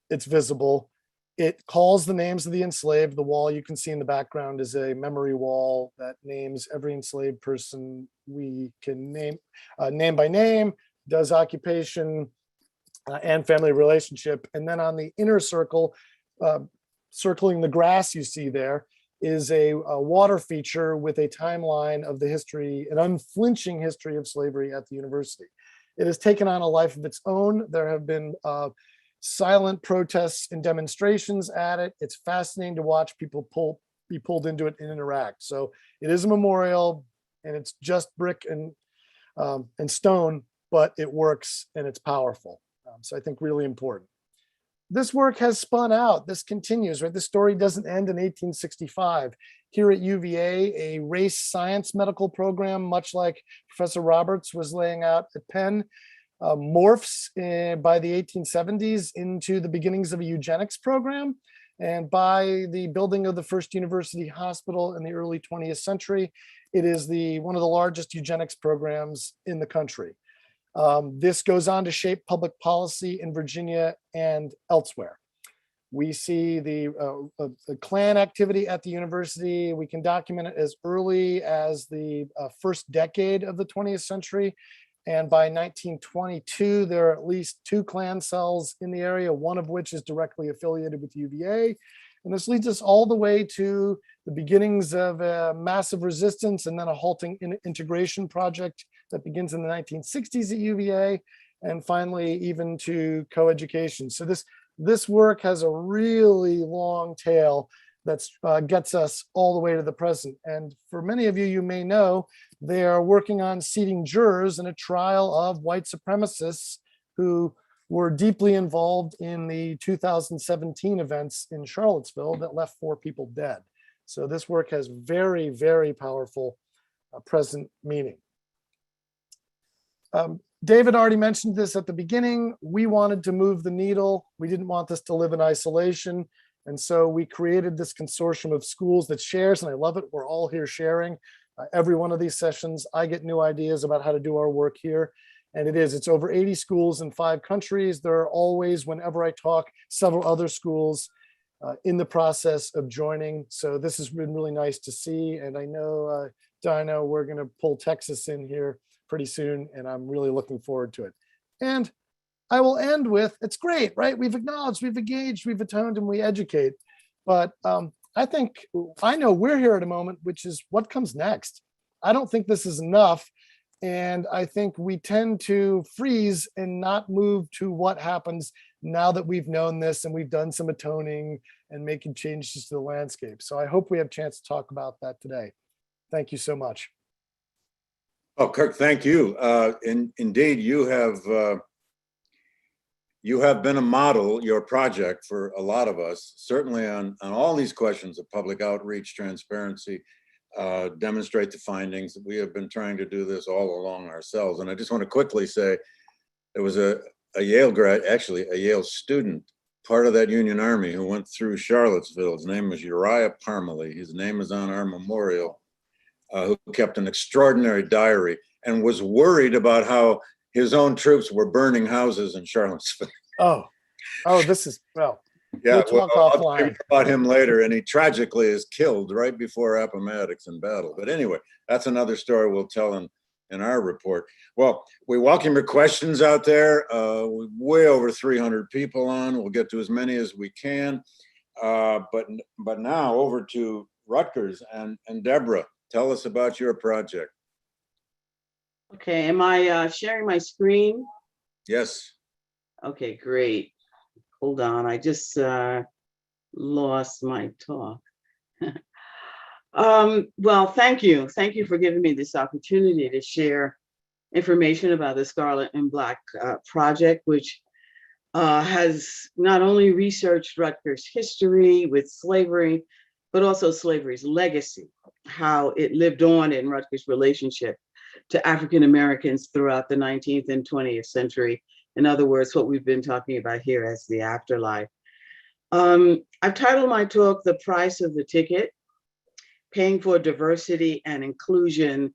it's visible. It calls the names of the enslaved. The wall you can see in the background is a memory wall that names every enslaved person we can name, name by name, does occupation and family relationship. And then on the inner circle, circling the grass you see there, is a water feature with a timeline of the history, an unflinching history of slavery at the university. It has taken on a life of its own. There have been silent protests and demonstrations at it. It's fascinating to watch people be pulled into it and interact. So it is a memorial, and it's just brick and stone, but it works and it's powerful. So I think really important. This work has spun out. This continues, right? The story doesn't end in 1865. Here at UVA, a race science medical program, much like Professor Roberts was laying out at Penn, morphs by the 1870s into the beginnings of a eugenics program. And by the building of the first university hospital in the early 20th century, it is one of the largest eugenics programs in the country. This goes on to shape public policy in Virginia and elsewhere. We see the Klan activity at the university. We can document it as early as the first decade of the 20th century. And by 1922, there are at least 2 Klan cells in the area, one of which is directly affiliated with UVA. And this leads us all the way to the beginnings of a massive resistance and then a halting integration project that begins in the 1960s at UVA, and finally even to coeducation. So this work has a really long tail that gets us all the way to the present. And for many of you, you may know, they are working on seating jurors in a trial of white supremacists who were deeply involved in the 2017 events in Charlottesville that left 4 people dead. So this work has very, very powerful present meaning. David already mentioned this at the beginning. We wanted to move the needle. We didn't want this to live in isolation. And so we created this consortium of schools that shares, and I love it. We're all here sharing. Every one of these sessions, I get new ideas about how to do our work here. And it's over 80 schools in 5 countries. There are always, whenever I talk, several other schools in the process of joining. So this has been really nice to see. And I know, Daina, we're gonna pull Texas in here pretty soon, and I'm really looking forward to it. And I will end with, it's great, right? We've acknowledged, we've engaged, we've atoned, and we educate. But I know we're here at a moment, which is what comes next. I don't think this is enough. And I think we tend to freeze and not move to what happens now that we've known this and we've done some atoning and making changes to the landscape. So I hope we have a chance to talk about that today. Thank you so much. Oh, Kirk, thank you. Indeed, you have been a model, your project, for a lot of us, certainly on all these questions of public outreach, transparency, demonstrate the findings. We have been trying to do this all along ourselves. And I just want to quickly say, there was a Yale grad, actually a Yale student, part of that Union Army, who went through Charlottesville. His name was Uriah Parmalee. His name is on our memorial, who kept an extraordinary diary and was worried about how his own troops were burning houses in Charlottesville. Oh, this is, well, yeah, we'll talk offline. I'll about him later, and he tragically is killed right before Appomattox in battle. But anyway, that's another story we'll tell in our report. Well, we welcome your questions out there. Way over 300 people on. We'll get to as many as we can. But now over to Rutgers and Deborah. Tell us about your project. Okay, am I sharing my screen? Yes. Okay, great. Hold on, I just lost my talk. Well, thank you. Thank you for giving me this opportunity to share information about the Scarlet and Black project, which has not only researched Rutgers history with slavery, but also slavery's legacy, how it lived on in Rutgers' relationship to African Americans throughout the 19th and 20th century. In other words, what we've been talking about here as the afterlife. I've titled my talk, The Price of the Ticket. paying for diversity and inclusion,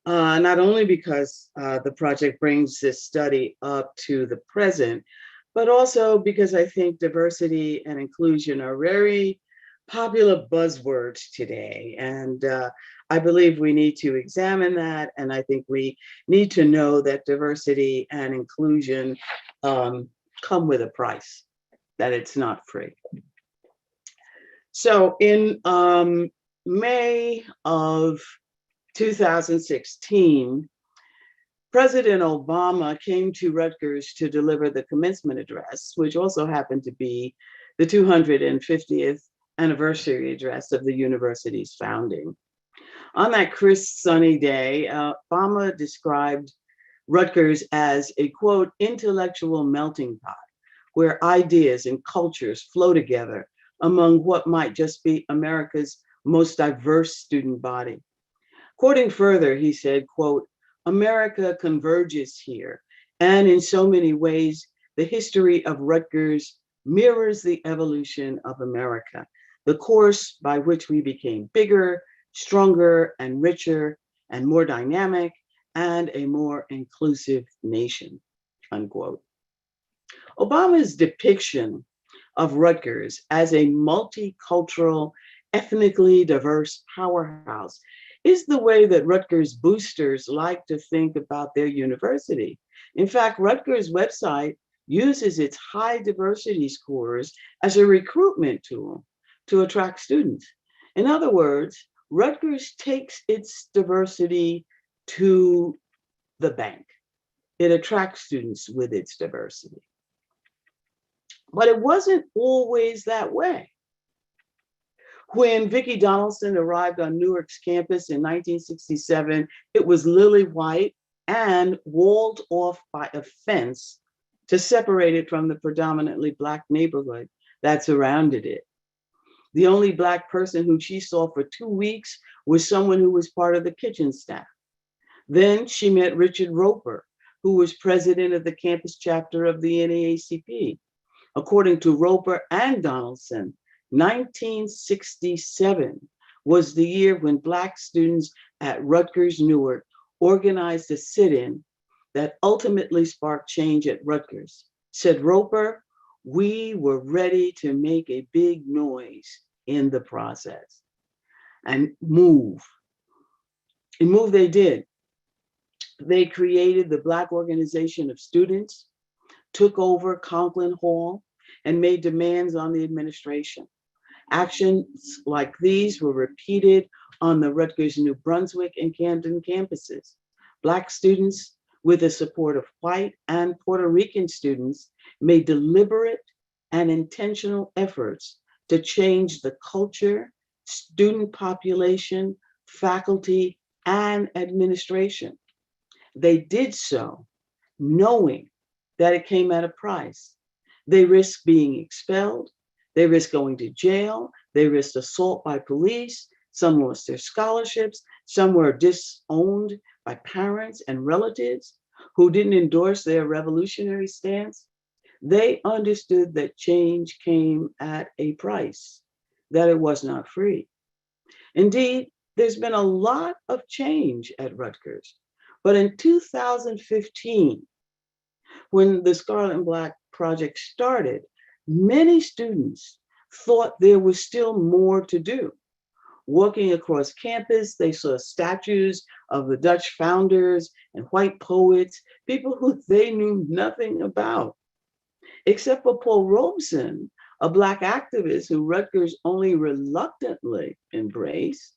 not only because the project brings this study up to the present, but also because I think diversity and inclusion are very popular buzzwords today. And I believe we need to examine that. And I think we need to know that diversity and inclusion come with a price, that it's not free. So in May of 2016, President Obama came to Rutgers to deliver the commencement address, which also happened to be the 250th anniversary address of the university's founding. On that crisp, sunny day, Obama described Rutgers as a, quote, intellectual melting pot, where ideas and cultures flow together among what might just be America's most diverse student body. Quoting further, he said, quote, America converges here, and in so many ways, the history of Rutgers mirrors the evolution of America, the course by which we became bigger, stronger, and richer, and more dynamic, and a more inclusive nation, unquote. Obama's depiction of Rutgers as a multicultural, ethnically diverse powerhouse is the way that Rutgers boosters like to think about their university. In fact, Rutgers' website uses its high diversity scores as a recruitment tool to attract students. In other words, Rutgers takes its diversity to the bank. It attracts students with its diversity. But it wasn't always that way. When Vicki Donaldson arrived on Newark's campus in 1967, it was lily white and walled off by a fence to separate it from the predominantly Black neighborhood that surrounded it. The only Black person who she saw for 2 weeks was someone who was part of the kitchen staff. Then she met Richard Roper, who was president of the campus chapter of the NAACP. According to Roper and Donaldson, 1967 was the year when Black students at Rutgers Newark organized a sit-in that ultimately sparked change at Rutgers. Said Roper, we were ready to make a big noise in the process and move. And move they did. They created the Black Organization of Students, took over Conklin Hall, and made demands on the administration. Actions like these were repeated on the Rutgers, New Brunswick, and Camden campuses. Black students, with the support of white and Puerto Rican students, made deliberate and intentional efforts to change the culture, student population, faculty, and administration. They did so knowing that it came at a price. They risked being expelled. They risked going to jail. They risked assault by police. Some lost their scholarships. Some were disowned by parents and relatives who didn't endorse their revolutionary stance. They understood that change came at a price, that it was not free. Indeed, there's been a lot of change at Rutgers. But in 2015, when the Scarlet and Black Project started, many students thought there was still more to do. Walking across campus, they saw statues of the Dutch founders and white poets, people who they knew nothing about. Except for Paul Robeson, a Black activist who Rutgers only reluctantly embraced.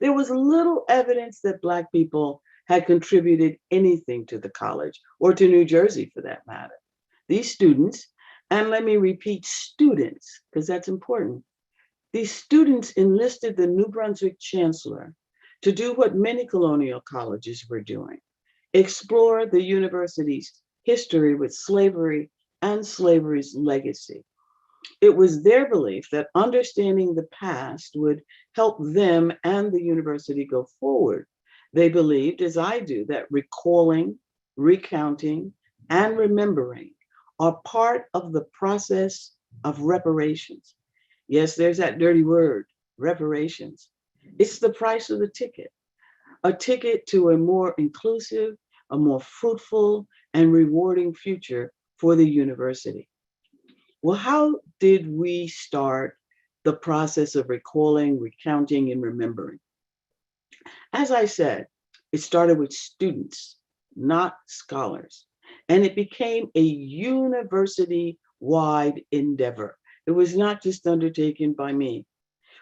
There was little evidence that Black people had contributed anything to the college, or to New Jersey for that matter. These students, and let me repeat, students, because that's important. These students enlisted the New Brunswick chancellor to do what many colonial colleges were doing, explore the university's history with slavery and slavery's legacy. It was their belief that understanding the past would help them and the university go forward. They believed, as I do, that recalling, recounting, and remembering are part of the process of reparations. Yes, there's that dirty word, reparations. It's the price of the ticket, a ticket to a more inclusive, a more fruitful and rewarding future for the university. Well, how did we start the process of recalling, recounting, and remembering? As I said, it started with students, not scholars, and it became a university-wide endeavor. It was not just undertaken by me.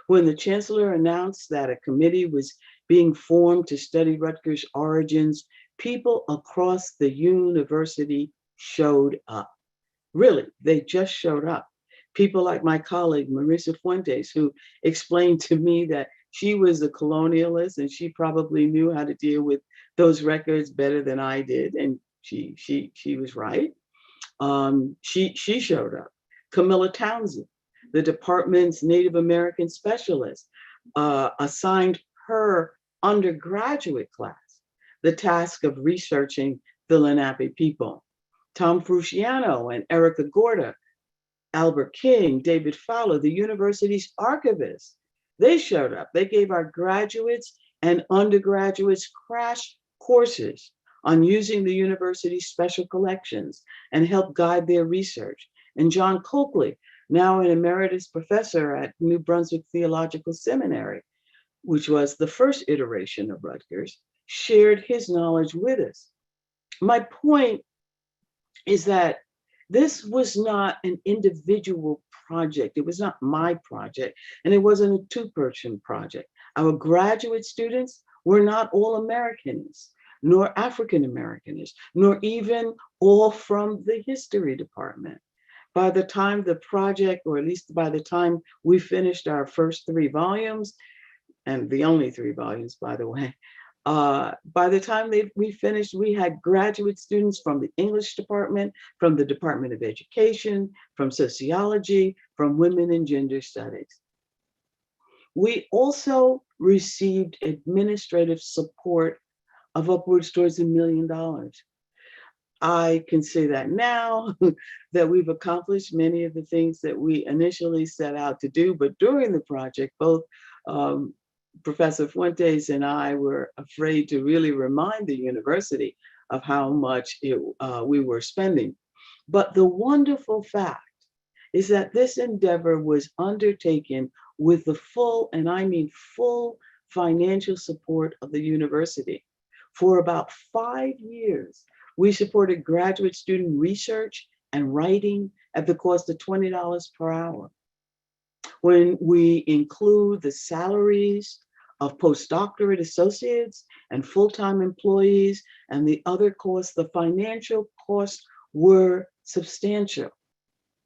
When the chancellor announced that a committee was being formed to study Rutgers' origins, people across the university showed up. Really, they just showed up. People like my colleague, Marisa Fuentes, who explained to me that she was a colonialist and she probably knew how to deal with those records better than I did. And she was right. She showed up. Camilla Townsend, the department's Native American specialist, assigned her undergraduate class the task of researching the Lenape people. Tom Frusciano and Erica Gorda, Albert King, David Fowler, the university's archivists, they showed up. They gave our graduates and undergraduates crash courses on using the university's special collections and helped guide their research. And John Coakley, now an emeritus professor at New Brunswick Theological Seminary, which was the first iteration of Rutgers, shared his knowledge with us. My point is that this was not an individual project. It was not my project, and it wasn't a two-person project. Our graduate students were not all Americans, nor African Americans, nor even all from the history department. By the time the project, or at least by the time we finished our first 3 volumes, and the only 3 volumes, by the way, by the time we finished, we had graduate students from the English department, from the Department of Education, from Sociology, from Women and Gender Studies. We also received administrative support of upwards towards $1 million. I can say that now that we've accomplished many of the things that we initially set out to do, but during the project, both Professor Fuentes and I were afraid to really remind the university of how much we were spending. But the wonderful fact is that this endeavor was undertaken with the full, and I mean full, financial support of the university. For about 5 years, we supported graduate student research and writing at the cost of $20 per hour. When we include the salaries of postdoctorate associates and full-time employees and the other costs, the financial costs were substantial,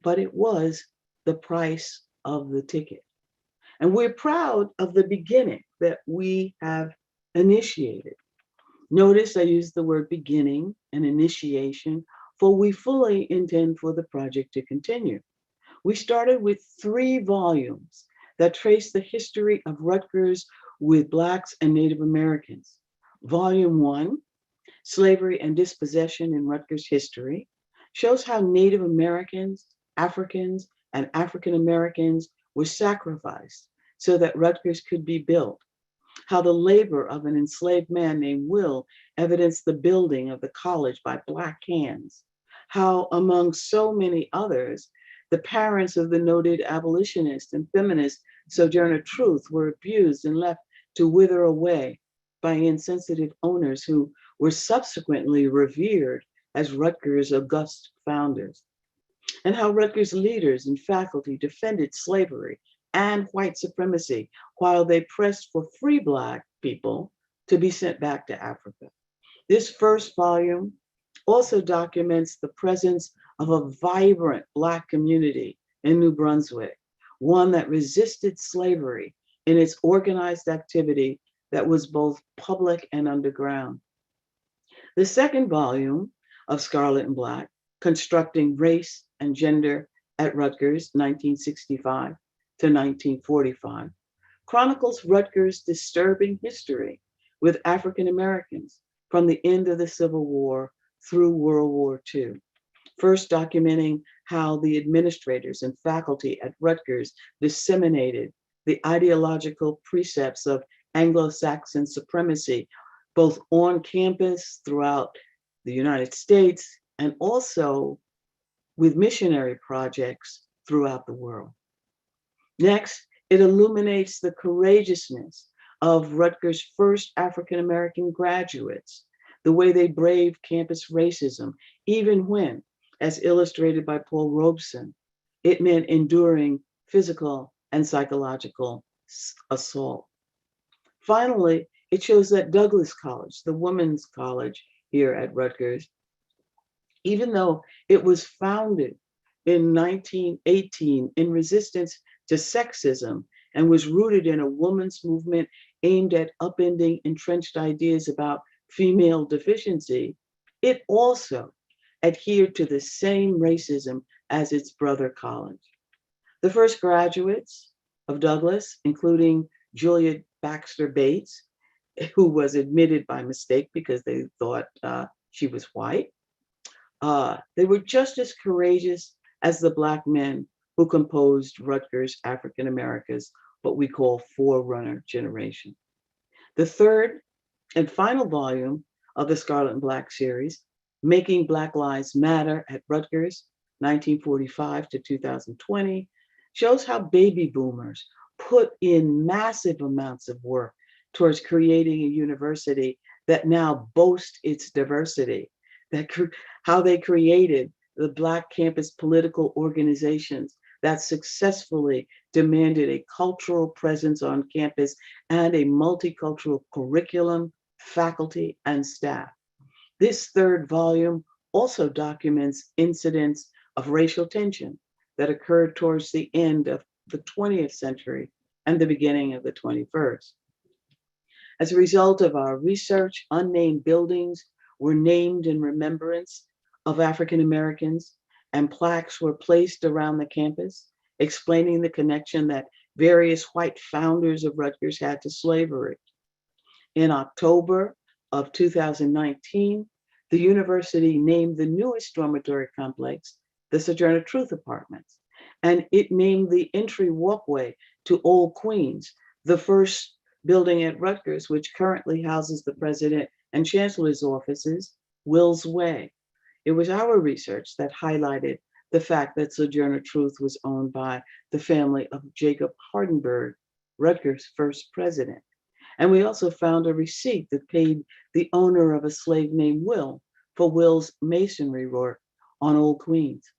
but it was the price of the ticket. And we're proud of the beginning that we have initiated. Notice I use the word beginning and initiation, for we fully intend for the project to continue. We started with 3 volumes that trace the history of Rutgers with Blacks and Native Americans. Volume 1, Slavery and Dispossession in Rutgers History, shows how Native Americans, Africans, and African Americans were sacrificed so that Rutgers could be built. How the labor of an enslaved man named Will evidenced the building of the college by Black hands. How, among so many others, the parents of the noted abolitionist and feminist Sojourner Truth were abused and left to wither away by insensitive owners who were subsequently revered as Rutgers' august founders. And how Rutgers leaders and faculty defended slavery and white supremacy while they pressed for free Black people to be sent back to Africa. This first volume also documents the presence of a vibrant Black community in New Brunswick, one that resisted slavery in its organized activity that was both public and underground. The second volume of Scarlet and Black, Constructing Race and Gender at Rutgers, 1965 to 1945, chronicles Rutgers' disturbing history with African Americans from the end of the Civil War through World War II. First documenting how the administrators and faculty at Rutgers disseminated the ideological precepts of Anglo-Saxon supremacy, both on campus throughout the United States and also with missionary projects throughout the world. Next, it illuminates the courageousness of Rutgers' first African-American graduates, the way they braved campus racism, even when, as illustrated by Paul Robeson, it meant enduring physical and psychological assault. Finally, it shows that Douglass College, the women's college here at Rutgers, even though it was founded in 1918 in resistance to sexism and was rooted in a women's movement aimed at upending entrenched ideas about female deficiency, it also adhered to the same racism as its brother college. The first graduates of Douglass, including Julia Baxter Bates, who was admitted by mistake because they thought she was white, they were just as courageous as the Black men who composed Rutgers African America's, what we call forerunner generation. The third and final volume of the Scarlet and Black series, Making Black Lives Matter at Rutgers, 1945 to 2020, shows how baby boomers put in massive amounts of work towards creating a university that now boasts its diversity, how they created the Black campus political organizations that successfully demanded a cultural presence on campus and a multicultural curriculum, faculty, and staff. This third volume also documents incidents of racial tension that occurred towards the end of the 20th century and the beginning of the 21st. As a result of our research, unnamed buildings were named in remembrance of African Americans, and plaques were placed around the campus, explaining the connection that various white founders of Rutgers had to slavery. In October of 2019, the university named the newest dormitory complex the Sojourner Truth Apartments, and it named the entry walkway to Old Queens, the first building at Rutgers, which currently houses the president and chancellor's offices, Will's Way. It was our research that highlighted the fact that Sojourner Truth was owned by the family of Jacob Hardenberg, Rutgers' first president. And we also found a receipt that paid the owner of a slave named Will for Will's masonry work on Old Queens.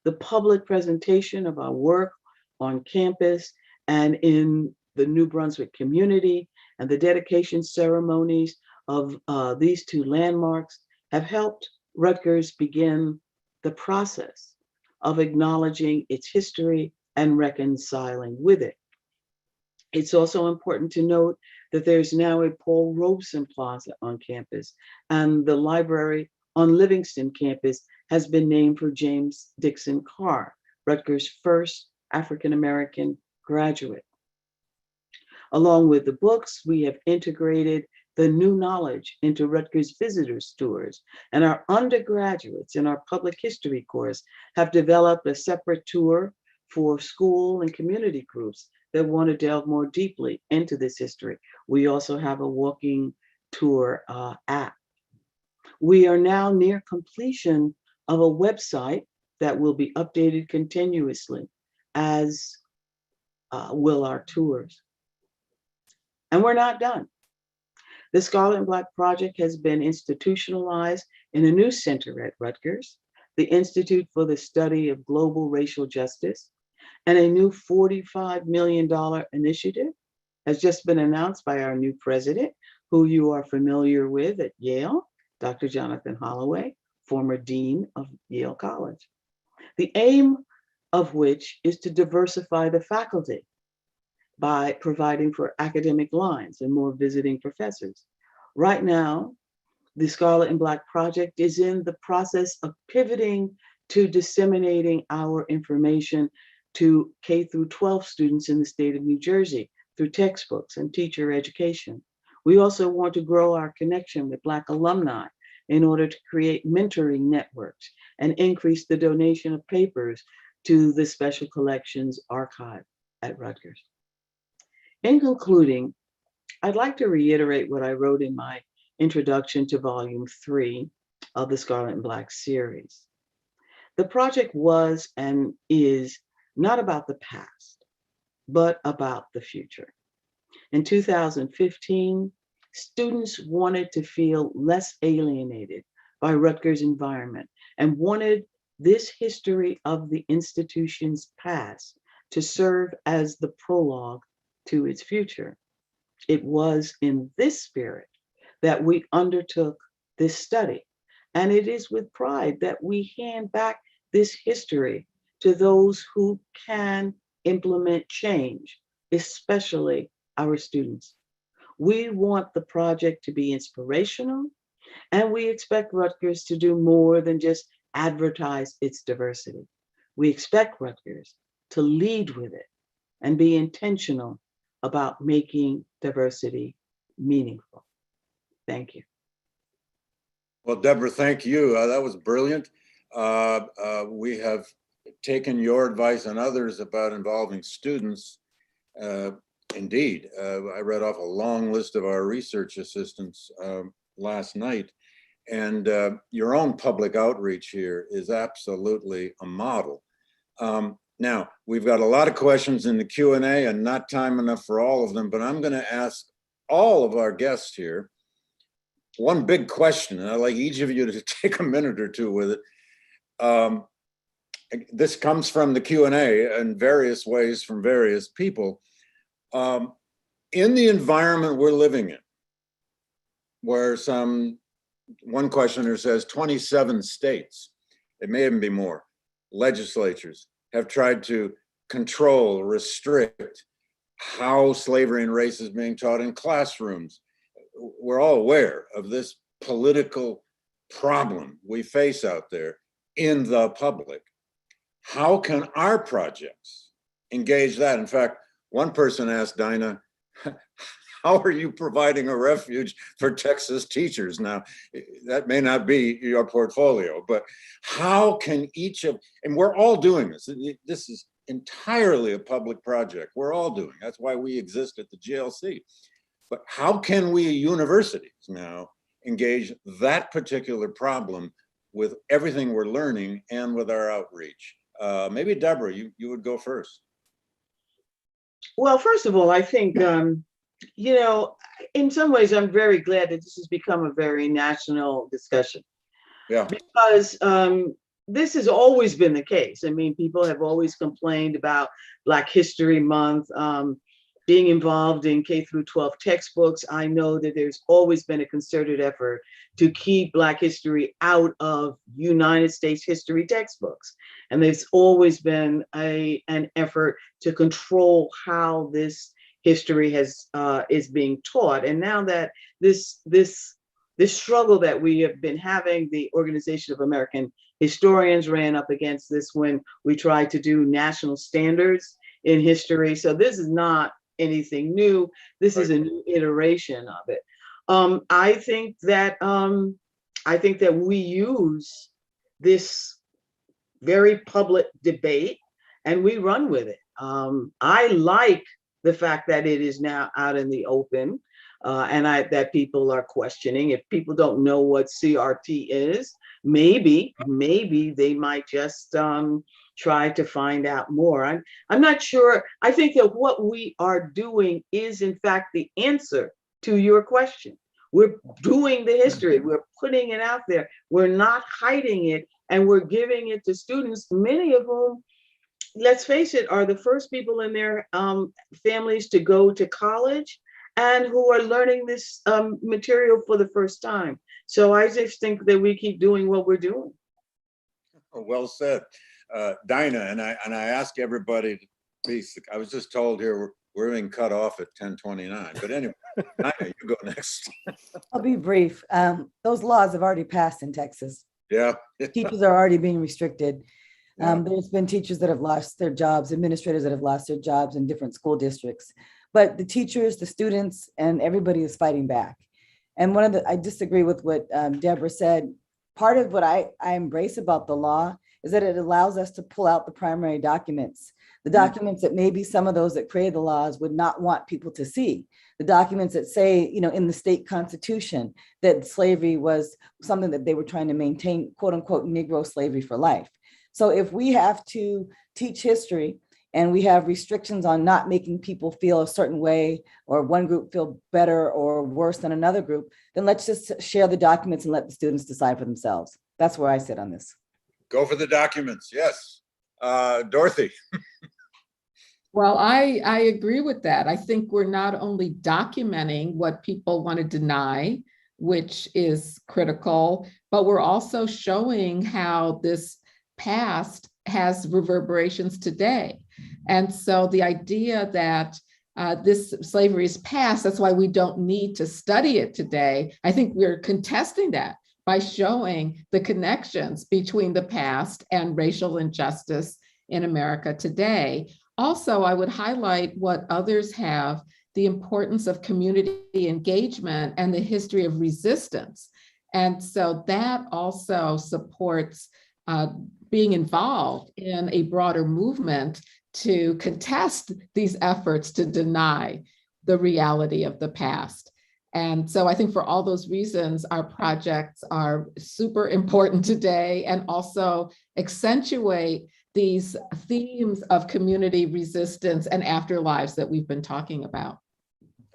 The public presentation of our work on campus and in the New Brunswick community and the dedication ceremonies of these two landmarks have helped Rutgers begin the process of acknowledging its history and reconciling with it. It's also important to note that there's now a Paul Robeson Plaza on campus, and the library on Livingston campus has been named for James Dixon Carr, Rutgers' first African-American graduate. Along with the books, we have integrated the new knowledge into Rutgers visitors tours, and our undergraduates in our public history course have developed a separate tour for school and community groups that want to delve more deeply into this history. We also have a walking tour app. We are now near completion of a website that will be updated continuously, as will our tours. And we're not done. The Scarlet and Black Project has been institutionalized in a new center at Rutgers, the Institute for the Study of Global Racial Justice, and a new $45 million initiative has just been announced by our new president, who you are familiar with at Yale, Dr. Jonathan Holloway, former dean of Yale College. The aim of which is to diversify the faculty by providing for academic lines and more visiting professors. Right now, the Scarlet and Black Project is in the process of pivoting to disseminating our information to K through 12 students in the state of New Jersey through textbooks and teacher education. We also want to grow our connection with Black alumni in order to create mentoring networks and increase the donation of papers to the Special Collections Archive at Rutgers. In concluding, I'd like to reiterate what I wrote in my introduction to Volume 3 of the Scarlet and Black series. The project was and is not about the past, but about the future. In 2015, students wanted to feel less alienated by Rutgers' environment and wanted this history of the institution's past to serve as the prologue to its future. It was in this spirit that we undertook this study, and it is with pride that we hand back this history to those who can implement change, especially our students. We want the project to be inspirational, and we expect Rutgers to do more than just advertise its diversity. We expect Rutgers to lead with it and be intentional about making diversity meaningful. Thank you. Well, Deborah, thank you. That was brilliant. We have taken your advice and others about involving students. Indeed, I read off a long list of our research assistants last night, and your own public outreach here is absolutely a model. Now, we've got a lot of questions in the Q&A and not time enough for all of them, but I'm going to ask all of our guests here one big question, and I'd like each of you to take a minute or two with it. This comes from the Q&A in various ways from various people. In the environment we're living in, where one questioner says 27 states, it may even be more, legislatures have tried to control, restrict how slavery and race is being taught in classrooms. We're all aware of this political problem we face out there in the public. How can our projects engage that? In fact, one person asked Daina, how are you providing a refuge for Texas teachers? Now, that may not be your portfolio, but how can and we're all doing this. This is entirely a public project. We're all doing. That's why we exist at the GLC. But how can we universities now engage that particular problem with everything we're learning and with our outreach? Maybe Deborah, you would go first. Well, first of all, I think, in some ways, I'm very glad that this has become a very national discussion. Yeah. Because this has always been the case. I mean, people have always complained about Black History Month, being involved in K through 12 textbooks. I know that there's always been a concerted effort to keep Black history out of United States history textbooks. And there's always been an effort to control how this history is being taught. And now that this struggle that we have been having, the Organization of American Historians ran up against this when we tried to do national standards in history. So this is not anything new. This is a new iteration of it. I think that we use this very public debate and we run with it. I like the fact that it is now out in the open, and that people are questioning. If people don't know what CRT is, maybe they might just try to find out more. I'm not sure. I think that what we are doing is in fact the answer to your question. We're doing the history, we're putting it out there, we're not hiding it, and we're giving it to students, many of whom, let's face it, are the first people in their families to go to college and who are learning this material for the first time. So I just think that we keep doing what we're doing. Well said. Daina, and I ask everybody to please, I was just told here we're being cut off at 10:29, but anyway, Daina, you go next. I'll be brief. Those laws have already passed in Texas. Yeah. Teachers are already being restricted. Yeah. There's been teachers that have lost their jobs, administrators that have lost their jobs in different school districts. But the teachers, the students, and everybody is fighting back. And I disagree with what Deborah said. Part of what I embrace about the law is that it allows us to pull out the primary documents The documents that maybe some of those that created the laws would not want people to see. The documents that say, in the state constitution, that slavery was something that they were trying to maintain, quote unquote, Negro slavery for life. So if we have to teach history and we have restrictions on not making people feel a certain way, or one group feel better or worse than another group, then let's just share the documents and let the students decide for themselves. That's where I sit on this. Go for the documents, yes. Dorothy. Well, I agree with that. I think we're not only documenting what people want to deny, which is critical, but we're also showing how this past has reverberations today. And so the idea that this slavery is past, that's why we don't need to study it today. I think we're contesting that by showing the connections between the past and racial injustice in America today. Also, I would highlight what others have, the importance of community engagement and the history of resistance. And so that also supports being involved in a broader movement to contest these efforts to deny the reality of the past. And so I think for all those reasons, our projects are super important today and also accentuate these themes of community resistance and afterlives that we've been talking about.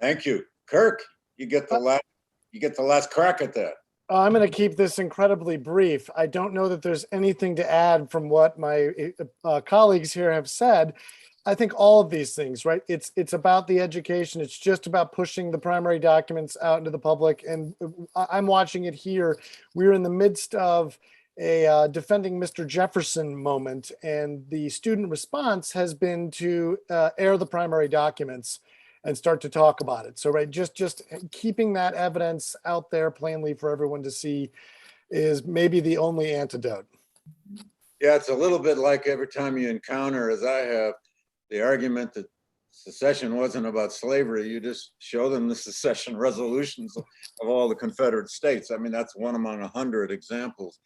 Thank you. Kirk, you get the last crack at that. I'm going to keep this incredibly brief. I don't know that there's anything to add from what my colleagues here have said. I think all of these things, right? It's about the education. It's just about pushing the primary documents out into the public. And I'm watching it here. We're in the midst of a defending Mr. Jefferson moment, and the student response has been to air the primary documents and start to talk about it. So, right, just keeping that evidence out there plainly for everyone to see is maybe the only antidote. Yeah, it's a little bit like every time you encounter, as I have, the argument that secession wasn't about slavery, you just show them the secession resolutions of all the Confederate states. I mean, that's one among 100 examples.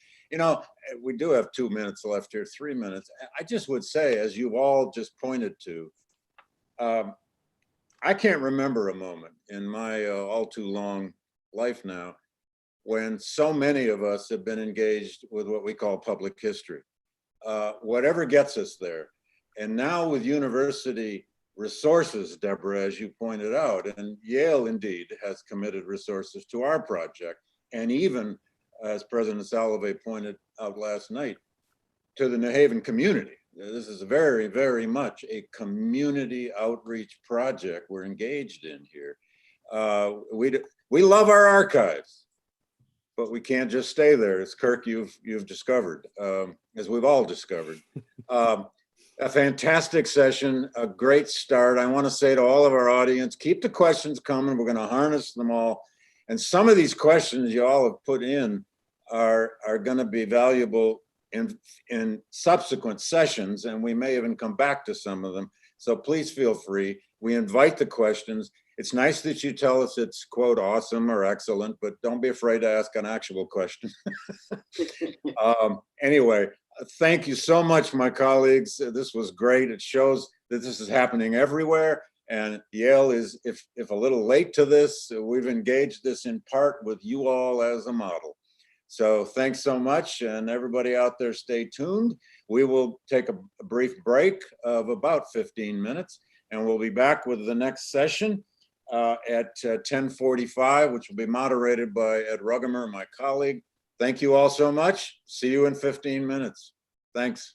We do have 2 minutes left here, 3 minutes. I just would say, as you all just pointed to, I can't remember a moment in my all too long life now when so many of us have been engaged with what we call public history. Whatever gets us there. And now with university resources, Deborah, as you pointed out, and Yale indeed has committed resources to our project, and even, as President Salovey pointed out last night, to the New Haven community. This is very, very much a community outreach project we're engaged in here. We love our archives, but we can't just stay there. As Kirk, you've discovered, as we've all discovered. A fantastic session, a great start. I want to say to all of our audience, keep the questions coming. We're going to harness them all. And some of these questions you all have put in are going to be valuable in subsequent sessions, and we may even come back to some of them. So please feel free. We invite the questions. It's nice that you tell us it's, quote, awesome or excellent, but don't be afraid to ask an actual question. Anyway, thank you so much, my colleagues. This was great. It shows that this is happening everywhere. And Yale is, if a little late to this, we've engaged this in part with you all as a model. So thanks so much, and everybody out there, stay tuned. We will take a brief break of about 15 minutes, and we'll be back with the next session at 10:45, which will be moderated by Ed Rugemer, my colleague. Thank you all so much. See you in 15 minutes. Thanks.